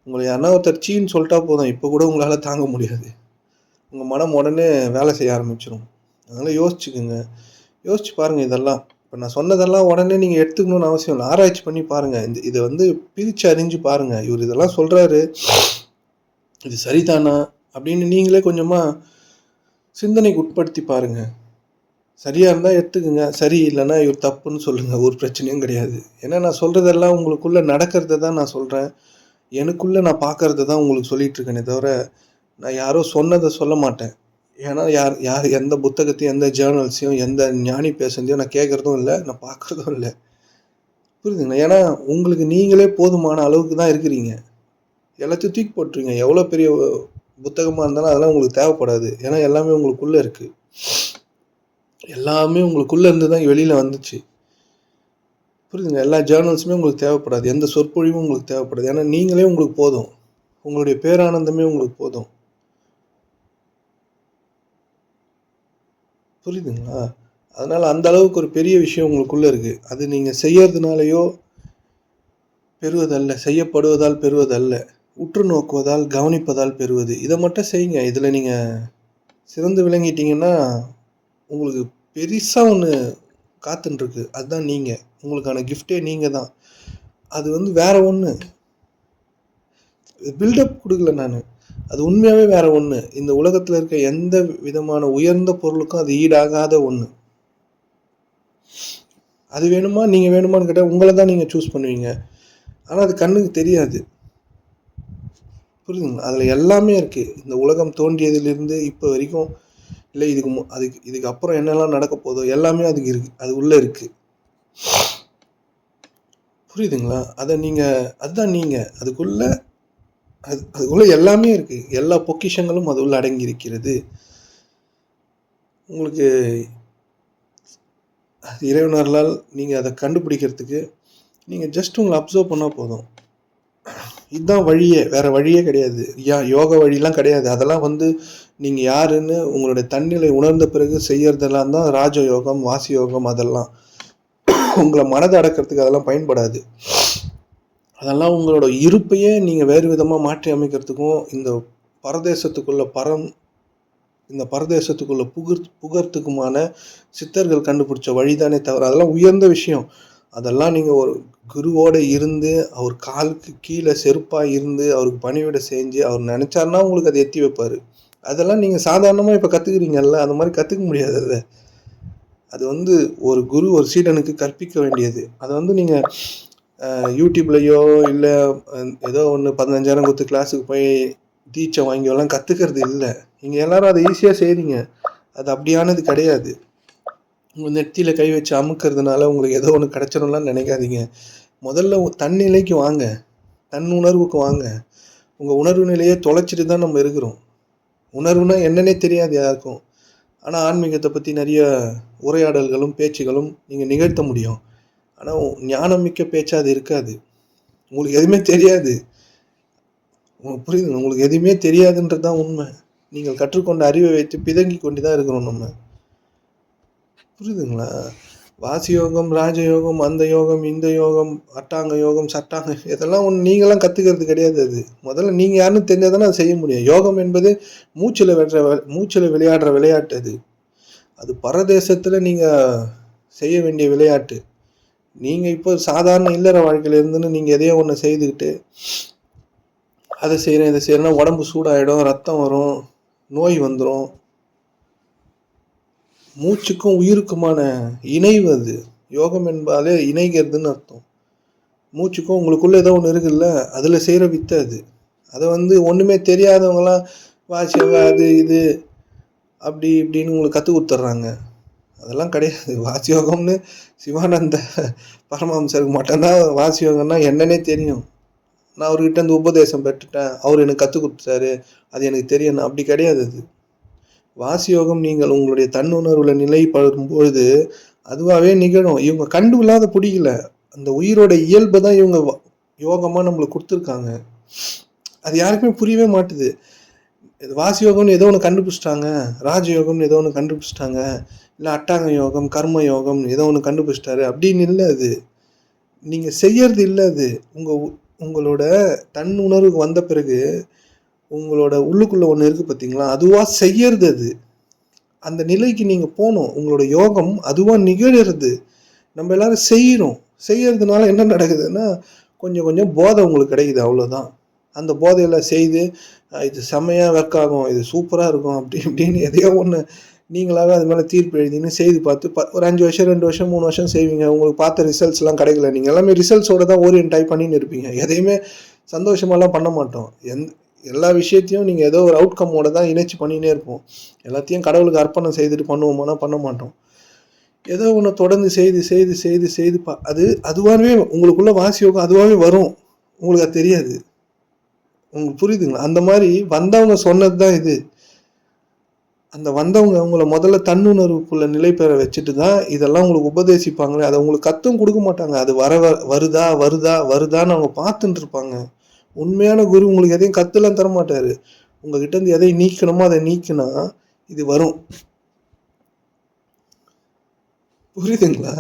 உங்களை யாருன்னா ஒருத்தர் சீன்னு சொல்லிட்டா போதும், இப்போ கூட உங்களால் தாங்க முடியாது. உங்கள் மனம் உடனே வேலை செய்ய ஆரம்பிச்சிடும். அதனால் யோசிச்சுக்குங்க, யோசிச்சு பாருங்கள். இதெல்லாம் இப்போ நான் சொன்னதெல்லாம் உடனே நீங்கள் எடுத்துக்கணும்னு அவசியம் இல்லை. ஆராய்ச்சி பண்ணி பாருங்கள். இதை பிரித்து அறிஞ்சு பாருங்கள். இவர் இதெல்லாம் சொல்கிறாரு, இது சரிதானா அப்படின்னு நீங்களே கொஞ்சமாக சிந்தனைக்கு உட்படுத்தி பாருங்கள். சரியாக இருந்தால் எடுத்துக்குங்க, சரி இல்லைன்னா இவர் தப்புன்னு சொல்லுங்கள், ஒரு பிரச்சனையும் கிடையாது. ஏன்னா நான் சொல்கிறதெல்லாம் உங்களுக்குள்ளே நடக்கிறத தான் நான் சொல்கிறேன், எனக்குள்ளே நான் பார்க்கறத தான் உங்களுக்கு சொல்லிகிட்ருக்கேனே தவிர நான் யாரோ சொன்னதை சொல்ல மாட்டேன். ஏன்னா யார் எந்த புத்தகத்தையும் எந்த ஜேர்னல்ஸையும் எந்த ஞானி பேசுறதையும் நான் கேட்குறதும் இல்லை, நான் பார்க்குறதும் இல்லை. புரியுதுங்களா? ஏன்னா உங்களுக்கு நீங்களே போதுமான அளவுக்கு தான் இருக்கிறீங்க. எல்லாத்தையும் தூக்கி போட்டுருங்க. எவ்வளோ பெரிய புத்தகமாக இருந்தாலும் அதெல்லாம் உங்களுக்கு தேவைப்படாது. ஏன்னா எல்லாமே உங்களுக்குள்ளே இருக்குது. எல்லாமே உங்களுக்குள்ளே இருந்து தான் வெளியில் வந்துச்சு. புரியுதுங்க? எல்லா ஜேர்னல்ஸுமே உங்களுக்கு தேவைப்படாது, எந்த சொற்பொழிவும் உங்களுக்கு தேவைப்படாது. ஏன்னா நீங்களே உங்களுக்கு போதும், உங்களுடைய பேரானந்தமே உங்களுக்கு போதும். புரியுதுங்களா? அதனால் அந்த அளவுக்கு ஒரு பெரிய விஷயம் உங்களுக்குள்ளே இருக்குது. அது நீங்கள் செய்யறதுனாலையோ பெறுவதல்ல, செய்யப்படுவதால் பெறுவதல்ல, உற்று நோக்குவதால் கவனிப்பதால் பெறுவது. இதை மட்டும் செய்யுங்க. இதில் நீங்கள் சிறந்து விளங்கிட்டீங்கன்னா உங்களுக்கு பெருசாக ஒன்று காத்துன்ருக்கு. அதுதான் நீங்கள், உங்களுக்கான கிஃப்டே நீங்கள் தான். அது வேற ஒன்று, பில்டப் கொடுக்கல நான், அது உண்மையாகவே வேற ஒன்று. இந்த உலகத்தில் இருக்க எந்த விதமான உயர்ந்த பொருளுக்கும் அது ஈடாகாத ஒன்று. அது வேணுமா நீங்கள் வேணுமான்னு கேட்டால் உங்களை தான் நீங்கள் சூஸ் பண்ணுவீங்க. ஆனால் அது கண்ணுக்கு தெரியாது. புரியுதுங்களா? அதில் எல்லாமே இருக்குது. இந்த உலகம் தோன்றியதிலிருந்து இப்போ வரைக்கும், இல்லை இதுக்கு அப்புறம் என்னெல்லாம் நடக்க போதோ எல்லாமே அதுக்கு இருக்குது, அது உள்ளே இருக்குது. புரியுதுங்களா? அதுதான் நீங்கள் அதுக்குள்ளே எல்லாமே இருக்குது. எல்லா பொக்கிஷங்களும் அது உள்ள அடங்கி இருக்கிறது. உங்களுக்கு இறைவனர்களால் நீங்கள் அதை கண்டுபிடிக்கிறதுக்கு நீங்கள் ஜஸ்ட் உங்களை அப்சர்வ் பண்ணால் போதும். இதுதான் வழியே, வேறு வழியே கிடையாது. யோக வழிலாம் கிடையாது. அதெல்லாம் நீங்கள் யாருன்னு உங்களுடைய தன்னிலை உணர்ந்த பிறகு செய்யறதெல்லாம் தான் ராஜயோகம், வாசி யோகம். அதெல்லாம் உங்களை மனதை அடக்கிறதுக்கு அதெல்லாம் பயன்படாது. அதெல்லாம் உங்களோட இருப்பையே நீங்கள் வேறு விதமாக மாற்றி அமைக்கிறதுக்கும் பரதேசத்துக்குள்ள பரம் இந்த பரதேசத்துக்குள்ள புகறதுக்குமான சித்தர்கள் கண்டுபிடிச்ச வழிதானே தவிர அதெல்லாம் உயர்ந்த விஷயம். அதெல்லாம் நீங்கள் ஒரு குருவோடு இருந்து அவர் காலுக்கு கீழே செருப்பாக இருந்து அவருக்கு பணிவிட செஞ்சு அவர் நினச்சாருன்னா உங்களுக்கு அதை எத்தி வைப்பார். அதெல்லாம் நீங்கள் சாதாரணமாக இப்போ கற்றுக்குறீங்கல்ல, அந்த மாதிரி கற்றுக்க முடியாது. அது ஒரு குரு ஒரு சீடனுக்கு கற்பிக்க வேண்டியது. அதை நீங்கள் யூடியூப்லேயோ இல்லை ஏதோ ஒன்று 15,000 கொடுத்து கிளாஸுக்கு போய் டீச்சை வாங்கியெல்லாம் கற்றுக்கிறது இல்லை. நீங்கள் எல்லோரும் அதை ஈஸியாக செய்கிறீங்க. அது அப்படியானது கிடையாது. உங்கள் நெத்தியில் கை வச்சு அமுக்கிறதுனால உங்களுக்கு ஏதோ ஒன்று கிடச்சிடும்லாம் நினைக்காதீங்க. முதல்ல தன்னிலைக்கு வாங்க, தன் உணர்வுக்கு வாங்க. உங்கள் உணர்வு நிலையை தொலைச்சிட்டு தான் நம்ம இருக்கிறோம். உணர்வுனா என்னன்னே தெரியாது யாருக்கும். ஆனால் ஆன்மீகத்தை பற்றி நிறைய உரையாடல்களும் பேச்சுகளும் நீங்கள் நிகழ்த்த முடியும். ஆனால் ஞானமிக்க பேச்சா அது இருக்காது. உங்களுக்கு எதுவுமே தெரியாது. உங்களுக்கு புரியுதுங்க? உங்களுக்கு எதுவுமே தெரியாதுன்றது தான் உண்மை. நீங்கள் கற்றுக்கொண்ட அறிவை வைத்து பிதங்கி கொண்டு தான் இருக்கிறோம் நம்ம. புரியுதுங்களா? வாசி யோகம், ராஜயோகம், அந்த யோகம், இந்த யோகம், அட்டாங்க யோகம், சட்டாங்க, இதெல்லாம் நீங்களாம் கற்றுக்கிறது கிடையாது. அது முதல்ல நீங்கள் யாருன்னு தெரிஞ்சால் தானே அதை செய்ய முடியும். யோகம் என்பது மூச்சில் விளையாடுற விளையாட்டு. அது பரதேசத்தில் நீங்கள் செய்ய வேண்டிய விளையாட்டு. நீங்கள் இப்போ சாதாரண இல்லற வாழ்க்கையில் இருந்துன்னு நீங்கள் எதையோ ஒன்று செய்துக்கிட்டு அதை செய்கிறேன் இதை செய்கிறேன்னா உடம்பு சூடாகிடும், ரத்தம் வரும், நோய் வந்துடும். மூச்சுக்கும் உயிருக்குமான இணைவு அது. யோகம் என்பாலே இணைகிறதுன்னு அர்த்தம். மூச்சுக்கும் உங்களுக்குள்ளே ஏதோ ஒன்று இருக்குல்ல, அதில் செய்கிற வித்தை அது. அதை ஒன்றுமே தெரியாதவங்களாம் வாசியவங்க அது இது அப்படி இப்படின்னு உங்களுக்கு கற்றுக் கொடுத்துட்றாங்க. அதெல்லாம் கிடையாது. வாசியோகம்னு சிவானந்த பரமஹம்சருக்கு மட்டும்தான் வாசியோகம்னா என்னன்னே தெரியும். நான் அவர்கிட்ட உபதேசம் பெற்றுட்டேன், அவர் எனக்கு கற்றுக் கொடுத்தாரு, அது எனக்கு தெரியும். அப்படி கிடையாது. அது வாசியோகம் நீங்கள் உங்களுடைய தன்னுணர்வில் நிலைப்படும் பொழுது அதுவாகவே நிகழும். இவங்க கண்டு இல்லாத பிடிக்கல, அந்த உயிரோட இயல்பை தான் இவங்க யோகமாக நம்மளுக்கு கொடுத்துருக்காங்க. அது யாருக்குமே புரியவே மாட்டுது. வாசியோகம்னு ஏதோ ஒன்று கண்டுபிடிச்சிட்டாங்க, ராஜயோகம்னு ஏதோ ஒன்று கண்டுபிடிச்சிட்டாங்க, இல்லை அட்டாங்க யோகம், கர்ம யோகம் ஏதோ ஒன்று கண்டுபிடிச்சிட்டாரு அப்படின்னு இல்லை. அது நீங்கள் செய்யறது இல்லை. அது உங்களோட தன் உணர்வுக்கு வந்த பிறகு உங்களோட உள்ளுக்குள்ளே ஒன்று இருக்குது பார்த்தீங்களா, அதுவாக செய்யறது. அது அந்த நிலைக்கு நீங்கள் போகணும். உங்களோட யோகம் அதுவாக நிகழ்கிறது. நம்ம எல்லாரும் செய்யறதுனால என்ன நடக்குதுன்னா கொஞ்சம் கொஞ்சம் போதை உங்களுக்கு கிடைக்குது, அவ்வளோதான். அந்த போதையில் செய்து இது செம்மையாக ஒர்க் ஆகும், இது சூப்பராக இருக்கும் அப்படி இப்படின்னு எதையோ ஒன்று நீங்களாகவே அது மேலே தீர்ப்பு எழுதின்னு செய்து பார்த்து ஒரு 5 வருஷம் 2 வருஷம் 3 வருஷம் செய்வீங்க. உங்களுக்கு பார்த்த ரிசல்ட்ஸ்லாம் கிடைக்கல. நீங்கள் எல்லாமே ரிசல்ட்ஸோடு தான் ஓரியன்ட் பண்ணின்னு இருப்பீங்க. எதையுமே சந்தோஷமாலாம் பண்ண மாட்டோம். எல்லா விஷயத்தையும் நீங்கள் ஏதோ ஒரு அவுட்கம்மோட தான் இணைச்சி பண்ணினே இருப்போம். எல்லாத்தையும் கடவுளுக்கு அர்ப்பணம் செய்துட்டு பண்ணுவோமானா பண்ண மாட்டோம். ஏதோ ஒன்று தொடர்ந்து செய்து அதுவாகவே உங்களுக்குள்ளே வாசியோகம் அதுவாகவே வரும். உங்களுக்கு அது தெரியாது. உங்களுக்கு புரியுதுங்களா? அந்த மாதிரி வந்தவங்க சொன்னது தான் இது. அந்த வந்தவங்க அவங்கள முதல்ல தன்னுணர்வுக்குள்ள நிலை பெற வச்சுட்டு தான் இதெல்லாம் உங்களுக்கு உபதேசிப்பாங்களே. அதை உங்களுக்கு கத்தும் கொடுக்க மாட்டாங்க. அது வருதான்னு அவங்க பார்த்துட்டு இருப்பாங்க. உண்மையான குரு உங்களுக்கு எதையும் கத்துலாம் தர மாட்டாரு. உங்ககிட்ட இருந்து எதை நீக்கணுமோ அதை நீக்கினா இது வரும். புரியுதுங்களா?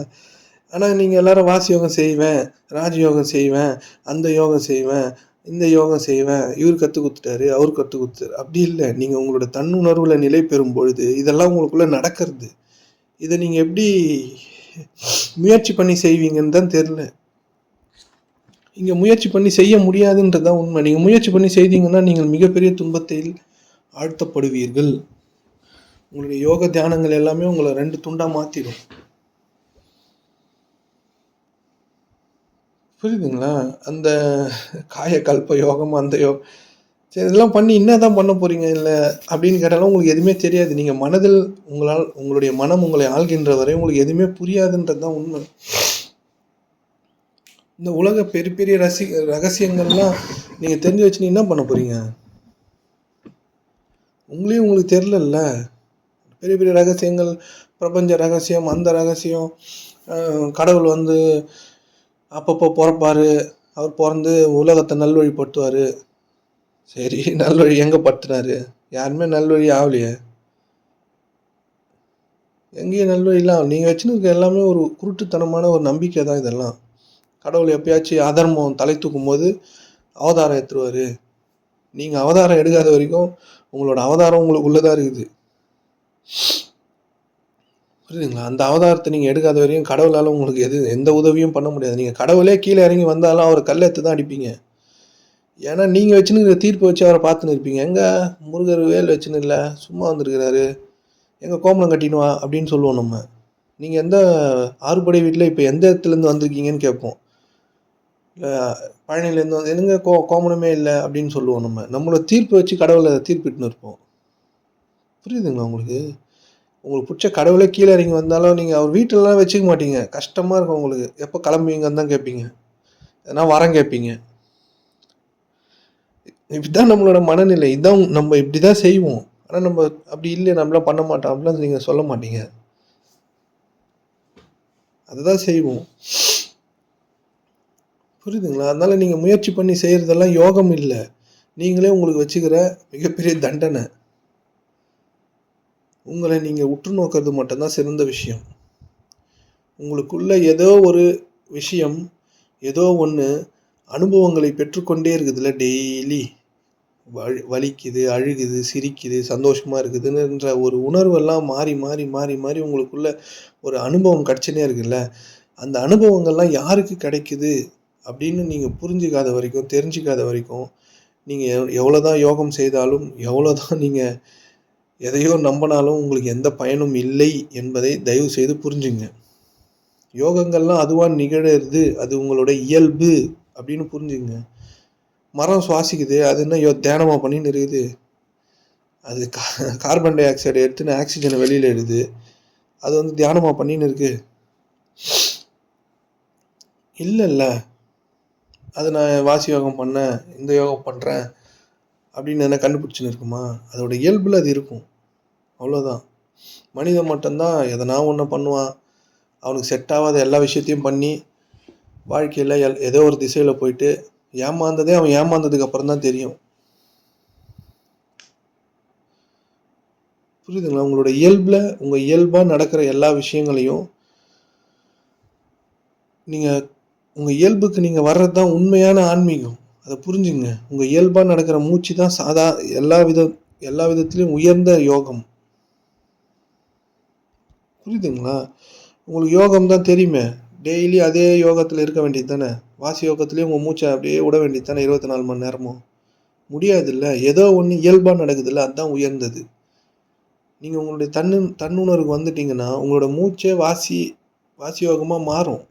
ஆனால் நீங்கள் எல்லாரும் வாசி யோகம் செய்வேன், ராஜயோகம் செய்வேன், அந்த யோகம் செய்வேன், இந்த யோகம் செய்வேன், இவர் கற்றுக் கொடுத்துட்டாரு, அவர் கற்றுக் கொடுத்தாரு, அப்படி இல்லை. நீங்கள் உங்களோட தன்னுணர்வில் நிலை பெறும் பொழுது இதெல்லாம் உங்களுக்குள்ளே நடக்கிறது. இதை நீங்கள் எப்படி முயற்சி பண்ணி செய்வீங்கன்னு தான் தெரில. இங்கே முயற்சி பண்ணி செய்ய முடியாதுன்றது தான் உண்மை. நீங்கள் முயற்சி பண்ணி செய்தீங்கன்னா நீங்கள் மிகப்பெரிய துன்பத்தில் ஆழ்த்தப்படுவீர்கள். உங்களுடைய யோக தியானங்கள் எல்லாமே உங்களை 2 துண்டாக மாற்றிடும். புரியுதுங்களா? அந்த காயக்கல்ப யோகம், அந்த யோகம், சரி இதெல்லாம் பண்ணி என்ன தான் பண்ண போகிறீங்க இல்லை அப்படின்னு கேட்டாலும் உங்களுக்கு எதுவுமே தெரியாது. நீங்கள் மனதில் உங்களுடைய மனம் உங்களை ஆள்கின்ற வரை உங்களுக்கு எதுவுமே புரியாதுன்றது தான் உண்மை. இந்த உலக பெரிய பெரிய ரகசியங்கள்லாம் நீங்கள் தெரிஞ்சு வச்சு என்ன பண்ண போகிறீங்க? உங்களுக்கு தெரிலல்ல. பெரிய பெரிய ரகசியங்கள், பிரபஞ்ச ரகசியம், அந்த ரகசியம், கடவுள் அப்பப்போ பிறப்பார், அவர் பிறந்து உலகத்தை நல்வழிப்படுத்துவார். சரி, நல்வழி எங்கே படுத்தினாரு? யாருமே நல்வழி ஆகலையே. எங்கேயும் நல்வழிலாம் நீங்கள் வச்சுன்னு இருக்க எல்லாமே ஒரு குருட்டுத்தனமான ஒரு நம்பிக்கை தான். இதெல்லாம் கடவுள் எப்பயாச்சும் அதர்மம் தலை தூக்கும்போது அவதாரம் எடுத்துருவாரு. நீங்கள் அவதாரம் எடுக்காத வரைக்கும் உங்களோட அவதாரம் உங்களுக்குள்ளே தான் இருக்குது. புரியுதுங்களா? அந்த அவதாரத்தை நீங்கள் எடுக்காத வரையும் கடவுளால் உங்களுக்கு எந்த உதவியும் பண்ண முடியாது. நீங்கள் கடவுளே கீழே இறங்கி வந்தாலும் அவர் கல்லை எடுத்து தான் அடிப்பீங்க. ஏன்னா நீங்கள் வச்சுன்னு தீர்ப்பு வச்சு அவரை பார்த்துன்னு இருப்பீங்க. எங்கே முருகர் வேல் வச்சுன்னு இல்லை, சும்மா வந்திருக்கிறாரு, எங்கே கோமணம் கட்டின்னு வா அப்படின்னு சொல்லுவோம் நம்ம. நீங்கள் எந்த ஆறுபடை வீட்டில் இப்போ எந்த இடத்துலேருந்து வந்திருக்கீங்கன்னு கேட்போம். இல்லை பழனிலேருந்து வந்து எதுங்க கோமணமே இல்லை அப்படின்னு சொல்லுவோம் நம்ம. நம்மளோட தீர்ப்பு வச்சு கடவுளை தீர்ப்பிட்டுன்னு இருப்போம். புரியுதுங்களா உங்களுக்கு? உங்களுக்கு பிடிச்ச கடவுளே கீழே இறங்கி வந்தாலும் நீங்கள் அவர் வீட்டிலலாம் வச்சுக்க மாட்டீங்க. கஷ்டமாக இருக்கும் உங்களுக்கு. எப்போ கிளம்புவீங்கன்னு தான் கேட்பீங்க. எதனா வரம் கேட்பீங்க. இப்படிதான் நம்மளோட மனநிலை. இதான் நம்ம இப்படி தான் செய்வோம். ஆனால் நம்ம அப்படி இல்லை, நம்மளாம் பண்ண மாட்டோம் அப்படிலாம் நீங்கள் சொல்ல மாட்டீங்க. அதுதான் செய்வோம். புரியுதுங்களா? அதனால நீங்கள் முயற்சி பண்ணி செய்கிறதெல்லாம் யோகம் இல்லை, நீங்களே உங்களுக்கு வச்சுக்கிற மிகப்பெரிய தண்டனை. உங்களை நீங்கள் உற்று நோக்கிறது மட்டும்தான் சிறந்த விஷயம். உங்களுக்குள்ள ஏதோ ஒரு விஷயம், ஏதோ ஒன்று அனுபவங்களை பெற்றுக்கொண்டே இருக்குதுல்ல, டெய்லி வலிக்குது, அழுகுது, சிரிக்குது, சந்தோஷமாக இருக்குதுன்ற ஒரு உணர்வெல்லாம் மாறி மாறி மாறி மாறி உங்களுக்குள்ள ஒரு அனுபவம் கிடச்சினே இருக்குல்ல, அந்த அனுபவங்கள்லாம் யாருக்கு கிடைக்குது அப்படின்னு நீங்கள் புரிஞ்சிக்காத வரைக்கும், தெரிஞ்சிக்காத வரைக்கும், நீங்கள் எவ்வளோ தான் யோகம் செய்தாலும், எவ்வளோ தான் நீங்கள் எதையோ நம்பினாலும் உங்களுக்கு எந்த பயனும் இல்லை என்பதை தயவு செய்து புரிஞ்சுங்க. யோகங்கள்லாம் அதுவாக நிகழறது, அது உங்களோட இயல்பு அப்படின்னு புரிஞ்சுங்க. மரம் சுவாசிக்குது, அது என்ன தியானமாக பண்ணின்னு இருக்குது? அது கார்பன் டை ஆக்சைடை எடுத்துன்னு ஆக்சிஜனை வெளியில் எடுது, அது வந்து தியானமாக பண்ணின்னு இருக்கு? இல்லைல்ல. அது நான் வாசி யோகம் பண்ணேன், இந்த யோகம் பண்ணுறேன் அப்படின்னு என்ன கண்டுபிடிச்சின்னு இருக்குமா? அதோட இயல்பில் அது இருக்கும், அவ்வளோதான். மனிதன் மட்டும்தான் எதனா ஒன்று பண்ணுவான், அவனுக்கு செட் ஆகாத எல்லா விஷயத்தையும் பண்ணி வாழ்க்கையில் ஏதோ ஒரு திசையில் போயிட்டு ஏமாந்ததே அவன் ஏமாந்ததுக்கு அப்புறம் தான் தெரியும். புரியுதுங்களா? உங்களோட இயல்பில், உங்கள் இயல்பாக நடக்கிற எல்லா விஷயங்களையும் நீங்கள் உங்கள் இயல்புக்கு நீங்கள் வர்றது தான் உண்மையான ஆன்மீகம். அதை புரிஞ்சுங்க. உங்கள் இயல்பாக நடக்கிற மூச்சு தான் எல்லா விதத்துலேயும் உயர்ந்த யோகம். புரியுதுங்களா? உங்களுக்கு யோகம் தான் தெரியுமே, டெய்லி அதே யோகத்தில் இருக்க வேண்டியது தானே. வாசி யோகத்துலேயே உங்கள் மூச்சை அப்படியே விட வேண்டியது தானே 24 மணி நேரமும். முடியாதுல்ல. ஏதோ ஒன்று இயல்பாக நடக்குதுல்ல, அதுதான் உயர்ந்தது. நீங்கள் உங்களுடைய தன்னுணர்வுக்கு வந்துட்டீங்கன்னா உங்களோட மூச்சே வாசி யோகமாக மாறும்,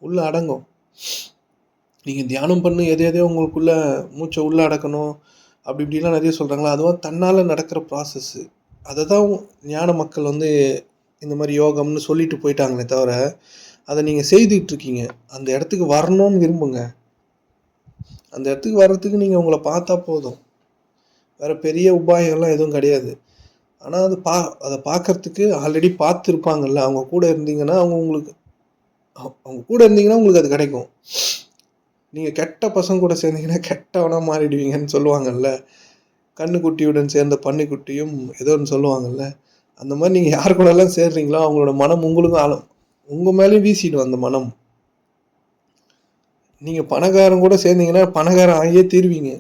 உள்ளே அடங்கும். நீங்கள் தியானம் பண்ணி எதையோ உங்களுக்குள்ளே மூச்சை உள்ளே அடக்கணும் அப்படி இப்படிலாம் நிறைய சொல்கிறாங்களா, அதுவும் தன்னால் நடக்கிற ப்ராசஸ்ஸு. அதை தான் ஞான மக்கள் வந்து இந்த மாதிரி யோகம்னு சொல்லிட்டு போயிட்டாங்களே தவிர, அதை நீங்கள் செய்துட்ருக்கீங்க. அந்த இடத்துக்கு வரணும்னு விரும்புங்க. அந்த இடத்துக்கு வர்றதுக்கு நீங்கள் உங்களை பார்த்தா போதும், வேறு பெரிய உபாயங்கள்லாம் எதுவும் கிடையாது. ஆனால் அதை பார்க்கறதுக்கு ஆல்ரெடி பார்த்துருப்பாங்கல்ல, அவங்க கூட இருந்தீங்கன்னா உங்களுக்கு அது கிடைக்கும். நீங்கள் கெட்ட பசங்க கூட சேர்ந்தீங்கன்னா கெட்டவனாக மாறிடுவீங்கன்னு சொல்லுவாங்கல்ல, கண்ணுக்குட்டியுடன் சேர்ந்த பன்னிக்குட்டியும் ஏதோ ஒன்று சொல்லுவாங்கல்ல, அந்த மாதிரி நீங்கள் யார் கூடலாம் சேர்றீங்களோ அவங்களோட மனம் உங்களுக்கும் உங்கள் மேலேயும் வீசிடும் அந்த மனம். நீங்கள் பணக்காரன் கூட சேர்ந்தீங்கன்னா பணக்காரன் ஆகியே தீருவீங்க,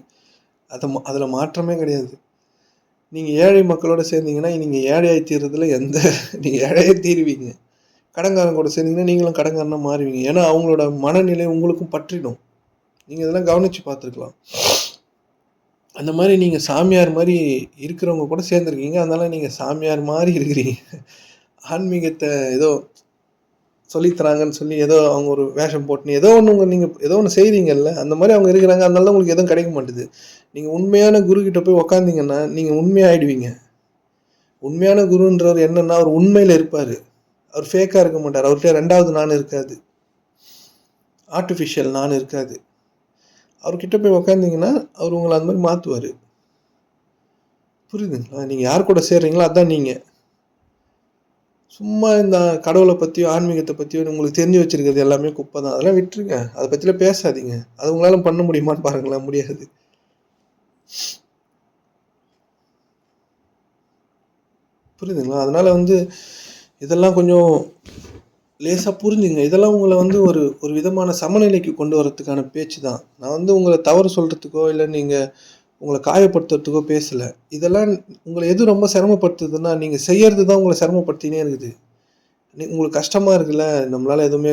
அதில் மாற்றமே கிடையாது. நீங்கள் ஏழை மக்களோட சேர்ந்தீங்கன்னா நீங்கள் ஏழையாகி தீர்றதுல நீங்கள் ஏழையே தீருவீங்க. கடன்காரன் கூட சேர்ந்தீங்கன்னா நீங்களும் கடன்காரனாக மாறுவீங்க. ஏன்னா அவங்களோட மனநிலை உங்களுக்கும் பற்றிடும். நீங்கள் இதெல்லாம் கவனித்து பார்த்துருக்கலாம். அந்த மாதிரி நீங்கள் சாமியார் மாதிரி இருக்கிறவங்க கூட சேர்ந்துருக்கீங்க, அதனால் நீங்கள் சாமியார் மாதிரி இருக்கிறீங்க. ஆன்மீகத்தை ஏதோ சொல்லித்தராங்கன்னு சொல்லி ஏதோ அவங்க ஒரு வேஷம் போட்டுன்னு ஏதோ ஒன்று நீங்கள் ஏதோ ஒன்று செய்கிறீங்கல்ல, அந்த மாதிரி அவங்க இருக்கிறாங்க. அதனால தான் உங்களுக்கு எதுவும் கிடைக்க மாட்டுது. நீங்கள் உண்மையான குருக்கிட்ட போய் உக்காந்திங்கன்னா நீங்கள் உண்மையாகிடுவீங்க. உண்மையான குருன்றவர் என்னென்னா, அவர் உண்மையில் இருப்பார், அவர் ஃபேக்காக இருக்க மாட்டார். அவர்கிட்ட ரெண்டாவது நான் இருக்காது, ஆர்டிஃபிஷியல் நான் இருக்காது. அவர்கிட்ட போய் உக்காந்திங்கன்னா அவர் உங்களை அந்த மாதிரி மாற்றுவார். புரியுதுங்களா? நீங்கள் யார் கூட சேர்றீங்களோ அதுதான் நீங்கள். சும்மா இந்த கடவுளை பற்றியோ ஆன்மீகத்தை பற்றியோ உங்களுக்கு தெரிஞ்சு வச்சுருக்கிறது எல்லாமே குப்பை தான். அதெல்லாம் விட்டுருங்க, அதை பற்றிலாம் பேசாதீங்க. அது உங்களால் பண்ண முடியுமான்னு பாருங்களேன், முடியாது. புரியுதுங்களா? அதனால் வந்து இதெல்லாம் கொஞ்சம் லேசா புரிஞ்சுங்க. இதெல்லாம் உங்கள வந்து ஒரு ஒரு விதமான சமநிலைக்கு கொண்டு வரதுக்கான பேச்சு தான். நான் வந்து உங்கள தவறு சொல்றதுக்கோ, இல்ல நீங்க உங்கள காயப்படுத்துறதுக்கோ பேசல. இதெல்லாம் உங்கள எது ரொம்ப சிரமப்படுத்துதுன்னா, நீங்க செய்யறது தான் உங்கள சிரமப்படுத்தினே இருக்குது. உங்களுக்கு கஷ்டமா இருக்குல்ல, நம்மளால எதுவுமே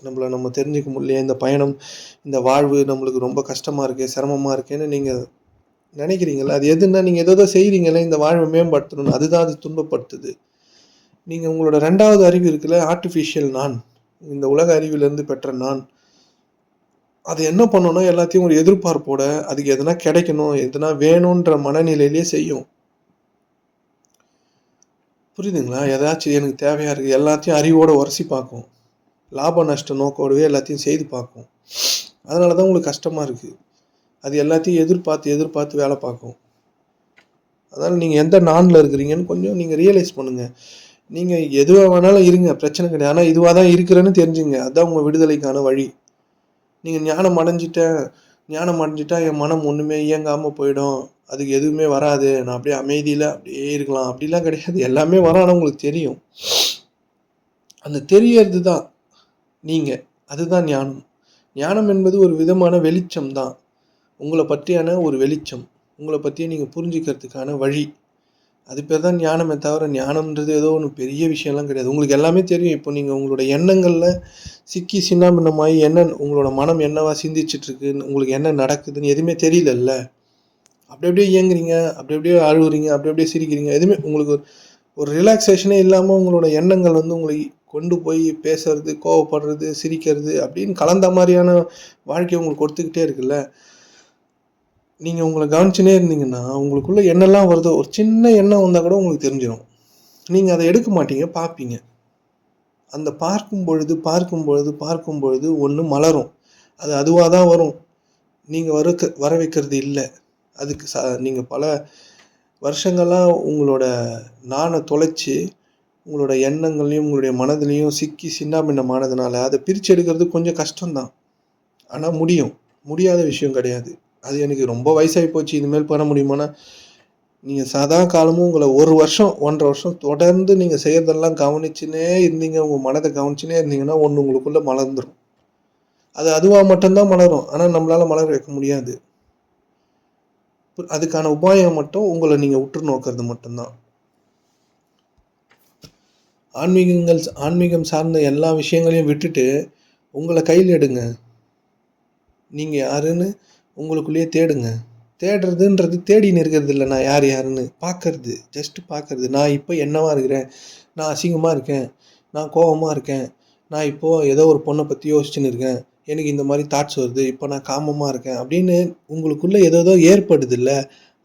நம்மள நம்ம தெரிஞ்சுக்க முடியலையே, இந்த பயணம், இந்த வாழ்வு நம்மளுக்கு ரொம்ப கஷ்டமா இருக்கே, சிரமமா இருக்கேன்னு நீங்க நெனைக்கிறீங்கல்ல, அது எதுன்னா நீங்க ஏதேதோ செய்றீங்கல்ல இந்த வாழ்வ மேம்படுத்தணும்னு, அதுதான் அது துன்பப்படுத்துது. நீங்க உங்களோட 2வது அறிவு இருக்குல்ல, ஆர்ட்டிஃபிஷியல் நான். இந்த உலக அறிவிலிருந்து பெற்ற நான். அது என்ன பண்ணும்னா, எல்லாத்தையும் ஒரு எதிர்பார்ப்போட, அதுக்கு எதனா கிடைக்கணும், எதனா வேணுன்ற மனநிலையிலேயே செய்யும். புரியுதுங்களா? ஏதாச்சும் எனக்கு தேவையா இருக்கு, எல்லாத்தையும் அறிவோட உரசி பார்க்கும். லாப நஷ்ட நோக்கோடவே எல்லாத்தையும் செய்து பார்க்கும். அதனால தான் உங்களுக்கு கஷ்டமா இருக்கு. அது எல்லாத்தையும் எதிர்பார்த்து, எதிர்பார்த்து வேல பார்க்கும். அதனால நீங்க எந்த நான்ல இருக்கிறீங்கன்னு கொஞ்சம் நீங்க ரியலைஸ் பண்ணுங்க. நீங்க எதுவா வேணாலும் இருங்க, பிரச்சனை கிடையாது. ஆனா இதுவா தான் இருக்கிறேன்னு தெரிஞ்சுங்க. அதான் உங்க விடுதலைக்கான வழி. நீங்க ஞானம் அடைஞ்சுட்டா என் மனம் ஒண்ணுமே இயங்காம போயிடும். அதுக்கு எதுவுமே வராது. நான் அப்படியே அமைதியில அப்படியே இருக்கலாம். அப்படிலாம் கிடையாது. எல்லாமே வரும். ஆனா உங்களுக்கு தெரியும். அந்த தெரியறது தான் நீங்க. அதுதான் ஞானம். ஞானம் என்பது ஒரு விதமான வெளிச்சம் தான். உங்கள பற்றியான ஒரு வெளிச்சம். உங்கள பத்தி நீங்க புரிஞ்சுக்கிறதுக்கான வழி. அது பேர் தான் ஞானமே தவிர, ஞானம்ன்றது ஏதோ ஒண்ணு பெரிய விஷயம்லாம் கிடையாது. உங்களுக்கு எல்லாமே தெரியும். இப்போ நீங்க உங்களோட எண்ணங்கள்ல சிக்கி சின்னாபின்னமாயி உங்களோட மனம் என்னவா சிந்திச்சுட்டு இருக்குன்னு, உங்களுக்கு என்ன நடக்குதுன்னு எதுவுமே தெரியலல்ல. அப்படி அப்படியே இயங்குறீங்க, அப்படி அப்படியே அழுவுறீங்க, அப்படி அப்படியே சிரிக்கிறீங்க. எதுவுமே உங்களுக்கு ஒரு ஒரு ரிலாக்சேஷனே இல்லாம உங்களோட எண்ணங்கள் வந்து உங்களை கொண்டு போய் பேசுறது, கோவப்படுறது, சிரிக்கிறது அப்படின்னு கலந்த மாரியான வாழ்க்கைய உங்களுக்கு கொடுத்துக்கிட்டே இருக்குல்ல. நீங்க உங்கள கவனிச்சுன்னே இருந்தீங்கன்னா, உங்களுக்குள்ள என்னெல்லாம் வருதோ, ஒரு சின்ன எண்ணம் வந்தா கூட உங்களுக்கு தெரிஞ்சிரும். நீங்க அத எடுக்க மாட்டீங்க, பார்ப்பீங்க. அந்த பார்க்கும் பொழுது ஒண்ணு மலரும். அது அதுவா தான் வரும். நீங்க வர வைக்கிறது இல்ல. அதுக்கு நீங்க பல வருஷங்களா உங்களோட நாண தொலைச்சு, உங்களோட எண்ணங்கள்லயும், உங்களுடைய மனதிலயும் சிக்கி சின்னாபின்னமானதுனால, அத பிரிச்சு எடுக்கிறது கொஞ்சம் கஷ்டம் தான். ஆனா முடியும். முடியாத விஷயம் கிடையாது. அது எனக்கு ரொம்ப வயசாகி போச்சு, இனிமேல் பண்ண முடியுமான்னா, நீங்க சதா காலமும் உங்கள 1 வருஷம், 1 1/2 வருஷம் தொடர்ந்து நீங்க செய்றதெல்லாம் கவனிச்சுன்னே இருந்தீங்க, உங்க மனத கவனிச்சுன்னே இருந்தீங்கன்னா, ஒண்ணு உங்களுக்குள்ள மலர்ந்துரும். அது அதுவா மட்டும் தான் மலரும். ஆனா நம்மளால மலர வைக்க முடியாது. அதுக்கான உபாயம் மட்டும் உங்கள நீங்க உற்று நோக்குறது மட்டும் தான். ஆன்மீகம் சார்ந்த எல்லா விஷயங்களையும் விட்டுட்டு, உங்கள கையில எடுங்க. நீங்க யாருன்னு உங்களுக்குள்ளேயே தேடுங்க. தேடுறதுன்றது தேடின்னு இருக்கிறது இல்ல. நான் யாருன்னு பார்க்கறது. ஜஸ்ட் பார்க்கறது. நான் இப்ப என்னவா இருக்கிறேன்? நான் அசிங்கமா இருக்கேன். நான் கோவமா இருக்கேன். நான் இப்போ ஏதோ ஒரு பொண்ண பத்தி யோசிச்சுன்னு இருக்கேன். எனக்கு இந்த மாரி தாட்ஸ் வருது. இப்ப நான் காமமா இருக்கேன். அப்படின்னு உங்களுக்குள்ள ஏதேதோ ஏற்படுதுல்ல.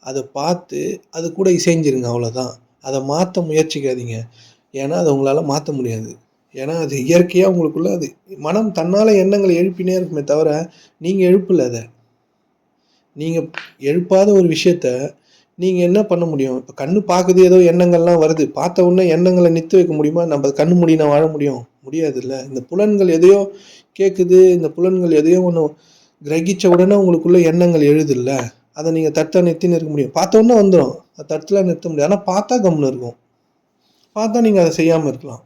அத பார்த்து அது கூட இசைஞ்சிருங்க அவ்வளோதான். அத மாத்த முயற்சிக்காதீங்க. ஏன்னா, அத உங்களால மாத்த முடியாது. ஏன்னா, அது இயற்கையா உங்களுக்குள்ள அது மனம் தன்னால எண்ணங்கள எழுப்பினே இருக்குமே தவிர, நீங்க எழுப்பல அத. நீங்க எழுப்பாத ஒரு விஷயத்த, நீங்க என்ன பண்ண முடியும்? இப்ப கண்ணு பாக்குது, ஏதோ எண்ணங்கள்லாம் வருது. பார்த்த உடனே எண்ணங்கள நிறுத்தி வைக்க முடியுமா? நம்ம கண்ணு மூடினா வாழ முடியும்? முடியாதுல்ல. இந்த புலன்கள் எதையோ கேட்குது, இந்த புலன்கள் எதையோ ஒண்ணு கிரகிச்ச உடனே உங்களுக்குள்ள எண்ணங்கள் எழுதுல்ல. அத நீங்க தடுத்தா நிறுத்தின்னு இருக்க முடியும். பார்த்த உடனே வந்துரும். அத தடுத்துலாம் நிறுத்த முடியாது. ஆனா பார்த்தா கம்முனு இருக்கும். பார்த்தா நீங்க அத செய்யாம இருக்கலாம்.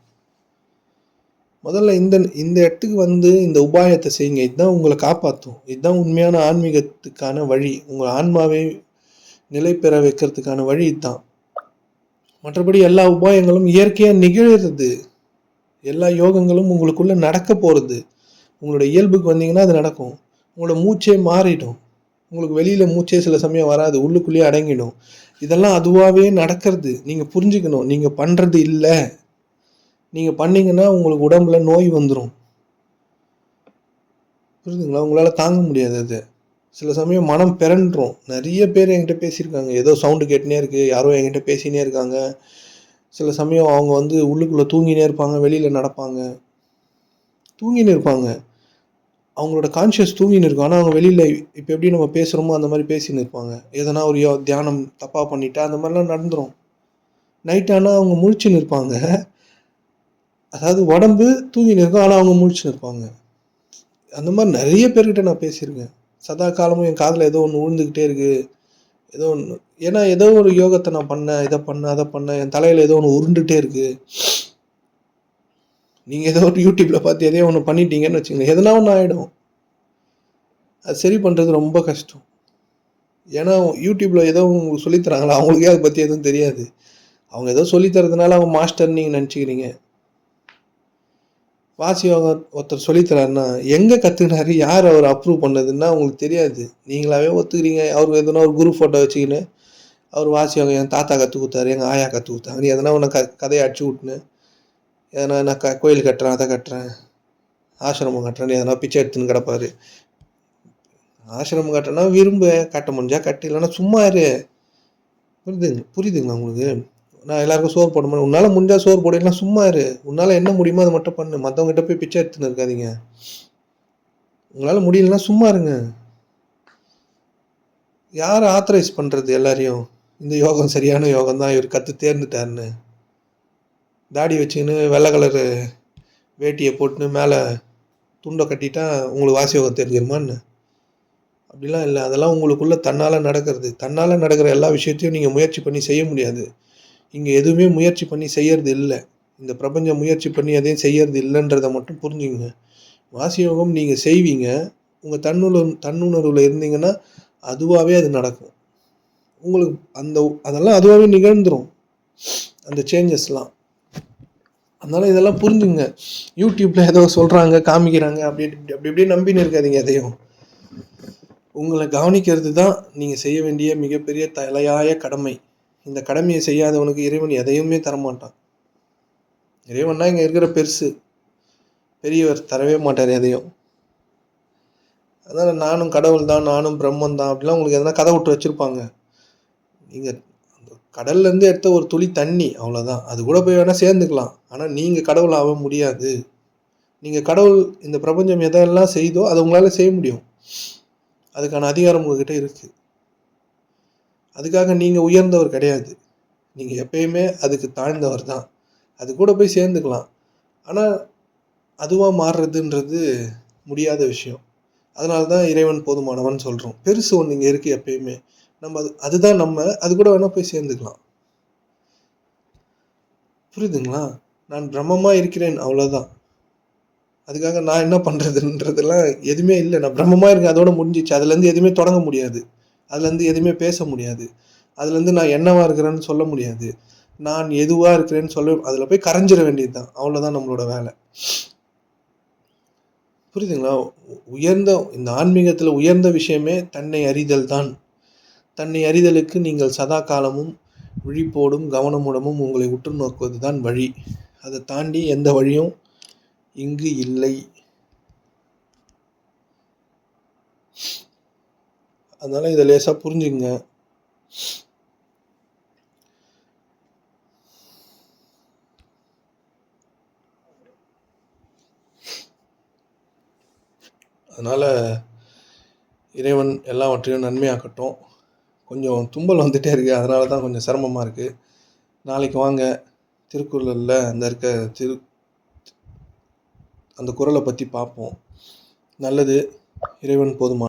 முதல்ல இந்த இந்த இடத்துக்கு வந்து இந்த உபாயத்த செய்யுங்க. இதுதான் உங்கள காப்பாத்தும். இதுதான் உண்மையான ஆன்மீகத்துக்கான வழி. உங்க ஆன்மாவை நிலை பெற வைக்கிறதுக்கான வழி இதான். மற்றபடி எல்லா உபாயங்களும் இயற்கையா நிகழ்றது. எல்லா யோகங்களும் உங்களுக்குள்ள நடக்க போறது. உங்களோட இயல்புக்கு வந்தீங்கன்னா அது நடக்கும். உங்களோட மூச்சே மாறிடும். உங்களுக்கு வெளியில மூச்சே சில சமயம் வராது. உள்ளுக்குள்ளேயே அடங்கிடும். இதெல்லாம் அதுவாவே நடக்கிறது. நீங்க புரிஞ்சுக்கணும். நீங்க பண்றது இல்ல. நீங்க பண்ணீங்கன்னா உங்களுக்கு உடம்புல நோய் வந்துரும். புரியுதுங்களா? உங்களால தாங்க முடியாது அது. சில சமயம் மனம் பெரண்டுரும். நெறைய பேர் என்கிட்ட பேசியிருக்காங்க. ஏதோ சவுண்ட் கேட்டுன்னே இருக்கு. யாரோ என்கிட்ட பேசினே இருக்காங்க. சில சமயம் அவங்க வந்து உள்ளுக்குள்ள தூங்கினே இருப்பாங்க. வெளியில நடப்பாங்க. தூங்கின்னு இருப்பாங்க. அவங்களோட கான்ஷியஸ் தூங்கின்னு இருக்கும். ஆனா அவங்க வெளியில இப்ப எப்படி நம்ம பேசுறோமோ அந்த மாரி பேசின்னு இருப்பாங்க. எதனா ஒரு தியானம் தப்பா பண்ணிட்டா அந்த மாரிலாம் நடந்துரும். நைட் ஆனா அவங்க முழிச்சுன்னு இருப்பாங்க. அதாவது உடம்பு தூங்கின்னு இருக்கும். ஆனா அவங்க முழிச்சுன்னு இருப்பாங்க. அந்த மாரி நெறைய பேர்கிட்ட நான் பேசியிருக்கேன். சதா காலமும் என் காதுல ஏதோ ஒண்ணு விழுந்துகிட்டே இருக்கு. ஏதோ ஒண்ணு ஏன்னா ஏதோ ஒரு யோகத்த நான் பண்ணேன். இத பண்ணேன், அத பண்ணேன். என் தலையில ஏதோ ஒண்ணு உருண்டுட்டே இருக்கு. நீங்கள் ஏதோ ஒரு யூடியூப்பில் பார்த்து எதையோ ஒன்று பண்ணிட்டீங்கன்னு வச்சுக்கோங்க, எதனா ஒன்று ஆகிடும். அது சரி பண்ணுறது ரொம்ப கஷ்டம். ஏன்னா யூடியூப்பில் ஏதோ உங்களுக்கு சொல்லித்தராங்களா, அவங்களுக்கே அதை பற்றி எதுவும் தெரியாது. அவங்க ஏதோ சொல்லித்தரதுனால அவங்க மாஸ்டர்னு நீங்கள் நினச்சிக்கிறீங்க. வாசி யோகம் ஒருத்தர் சொல்லித்தராருன்னா எங்கே கற்றுக்கினாரு, யார் அவர் அப்ரூவ் பண்ணதுன்னா உங்களுக்கு தெரியாது. நீங்களாவே ஒத்துக்கிறீங்க. அவர் எதுனா ஒரு குரு ஃபோட்டோ வச்சுக்கின்னு அவர் வாசி யோகம் என் தாத்தா கற்றுக் கொடுத்தாரு, எங்கள் ஆயா கற்றுக் கொடுத்தாங்க, நீ எதனா ஒன்று கதையை அடிச்சு விட்டுன்னு எதனா நான் கோயில் கட்டுறேன், அதை கட்டுறேன், ஆசிரமம் கட்டுறேன்னு எதனா பிச்சை எடுத்துன்னு கிடப்பாரு. ஆசிரமம் கட்டுறேன்னா விரும்ப கட்ட முடிஞ்சா கட்டு, இல்லைன்னா சும்மா இரு. புரியுதுங்களா உங்களுக்கு? நான் எல்லாருக்கும் சோறு போட முடியும், உன்னால் முடிஞ்சால் சோறு போடலாம், சும்மா இரு. உன்னால் என்ன முடியுமோ அதை மட்டும் பண்ணு. மற்றவங்ககிட்ட போய் பிச்சை எடுத்துன்னு இருக்காதீங்க. உங்களால் முடியலன்னா சும்மா இருங்க. யார் ஆத்தரைஸ் பண்ணுறது எல்லாரையும் இந்த யோகம் சரியான யோகம் தான், இவர் கற்று தேர்ந்துட்டாருன்னு? தாடி வச்சுக்கின்னு வெள்ளை கலரு வேட்டியை போட்டுன்னு மேலே துண்டை கட்டிட்டா உங்களுக்கு வாசி யோகம் தெரிஞ்சிருமான்னு? அப்படிலாம் இல்லை. அதெல்லாம் உங்களுக்குள்ளே தன்னால் நடக்கிறது. தன்னால் நடக்கிற எல்லா விஷயத்தையும் நீங்கள் முயற்சி பண்ணி செய்ய முடியாது. இங்கே எதுவுமே முயற்சி பண்ணி செய்யறது இல்லை. இந்த பிரபஞ்சம் முயற்சி பண்ணி எதையும் செய்யறது இல்லைன்றதை மட்டும் புரிஞ்சுங்க. வாசி யோகம் நீங்கள் செய்வீங்க. உங்கள் தன்னுணர்வில் இருந்தீங்கன்னா அதுவாகவே அது நடக்கும். உங்களுக்கு அதெல்லாம் அதுவாகவே நிகழ்ந்துடும், அந்த சேஞ்சஸ்லாம். அதனால் இதெல்லாம் புரிஞ்சுங்க. யூடியூப்பில் ஏதோ சொல்கிறாங்க, காமிக்கிறாங்க, அப்படி நம்பின்னு இருக்காதீங்க எதையும். உங்களை கவனிக்கிறது தான் நீங்கள் செய்ய வேண்டிய மிகப்பெரிய தலையாய கடமை. இந்த கடமையை செய்யாதவனுக்கு இறைவன் எதையுமே தரமாட்டான். இறைவன்னா இங்கே இருக்கிற பெரியவர் தரவே மாட்டார் எதையும். அதனால் நானும் கடவுள் தான், நானும் பிரம்மன் தான் அப்படிலாம் உங்களுக்கு எதனா கதை விட்டு வச்சுருப்பாங்க. நீங்கள் கடல்லேருந்து எடுத்த ஒரு துளி தண்ணி, அவ்வளோதான். அது கூட போய் வேணால் சேர்ந்துக்கலாம். ஆனால் நீங்கள் கடவுள் ஆக முடியாது. நீங்கள் கடவுள் இந்த பிரபஞ்சம் எதெல்லாம் செய்தோ அதை உங்களால் செய்ய முடியும். அதுக்கான அதிகாரம் உங்ககிட்ட இருக்குது. அதுக்காக நீங்கள் உயர்ந்தவர் கிடையாது. நீங்கள் எப்பயுமே அதுக்கு தாழ்ந்தவர் தான். அது கூட போய் சேர்ந்துக்கலாம். ஆனால் அதுவாக மாறுறதுன்றது முடியாத விஷயம். அதனால தான் இறைவன் போதுமானவன் சொல்கிறோம். பெருசு ஒன்று இங்கே இருக்குது எப்பயுமே. நம்ம அதுதான் அது கூட வேணால் போய் சேர்ந்துக்கலாம். புரியுதுங்களா? நான் பிரம்மமாக இருக்கிறேன், அவ்வளோதான். அதுக்காக நான் என்ன பண்ணுறதுன்றதெல்லாம் எதுவுமே இல்லை. நான் பிரம்மமாக இருக்கேன், அதோட முடிஞ்சிச்சு. அதுலேருந்து எதுவுமே தொடங்க முடியாது. அதுலேருந்து எதுவுமே பேச முடியாது. அதுலேருந்து நான் என்னவா இருக்கிறேன்னு சொல்ல முடியாது. நான் எதுவாக இருக்கிறேன்னு அதில் போய் கரைஞ்சிட வேண்டியது தான். அவ்வளோதான் நம்மளோட வேலை. புரியுதுங்களா? இந்த ஆன்மீகத்தில் உயர்ந்த விஷயமே தன்னை அறிதல் தான். தன்னை அறிதலுக்கு நீங்கள் சதா காலமும் விழிப்போடும் கவனமுடமும் உங்களை உற்று நோக்குவது தான் வழி. அதை தாண்டி எந்த வழியும் இங்கு இல்லை. அதனால் இதை லேசாக புரிஞ்சுங்க. அதனால் இறைவன் எல்லாவற்றையும் நன்மையாக்கட்டும். கொஞ்சம் தும்பல் வந்துகிட்டே இருக்குது, அதனால தான் கொஞ்சம் சிரமமாக இருக்குது. நாளைக்கு வாங்க, திருக்குறளில் அந்த குறளை பற்றி பார்ப்போம். நல்லது. இறைவன் போதுமான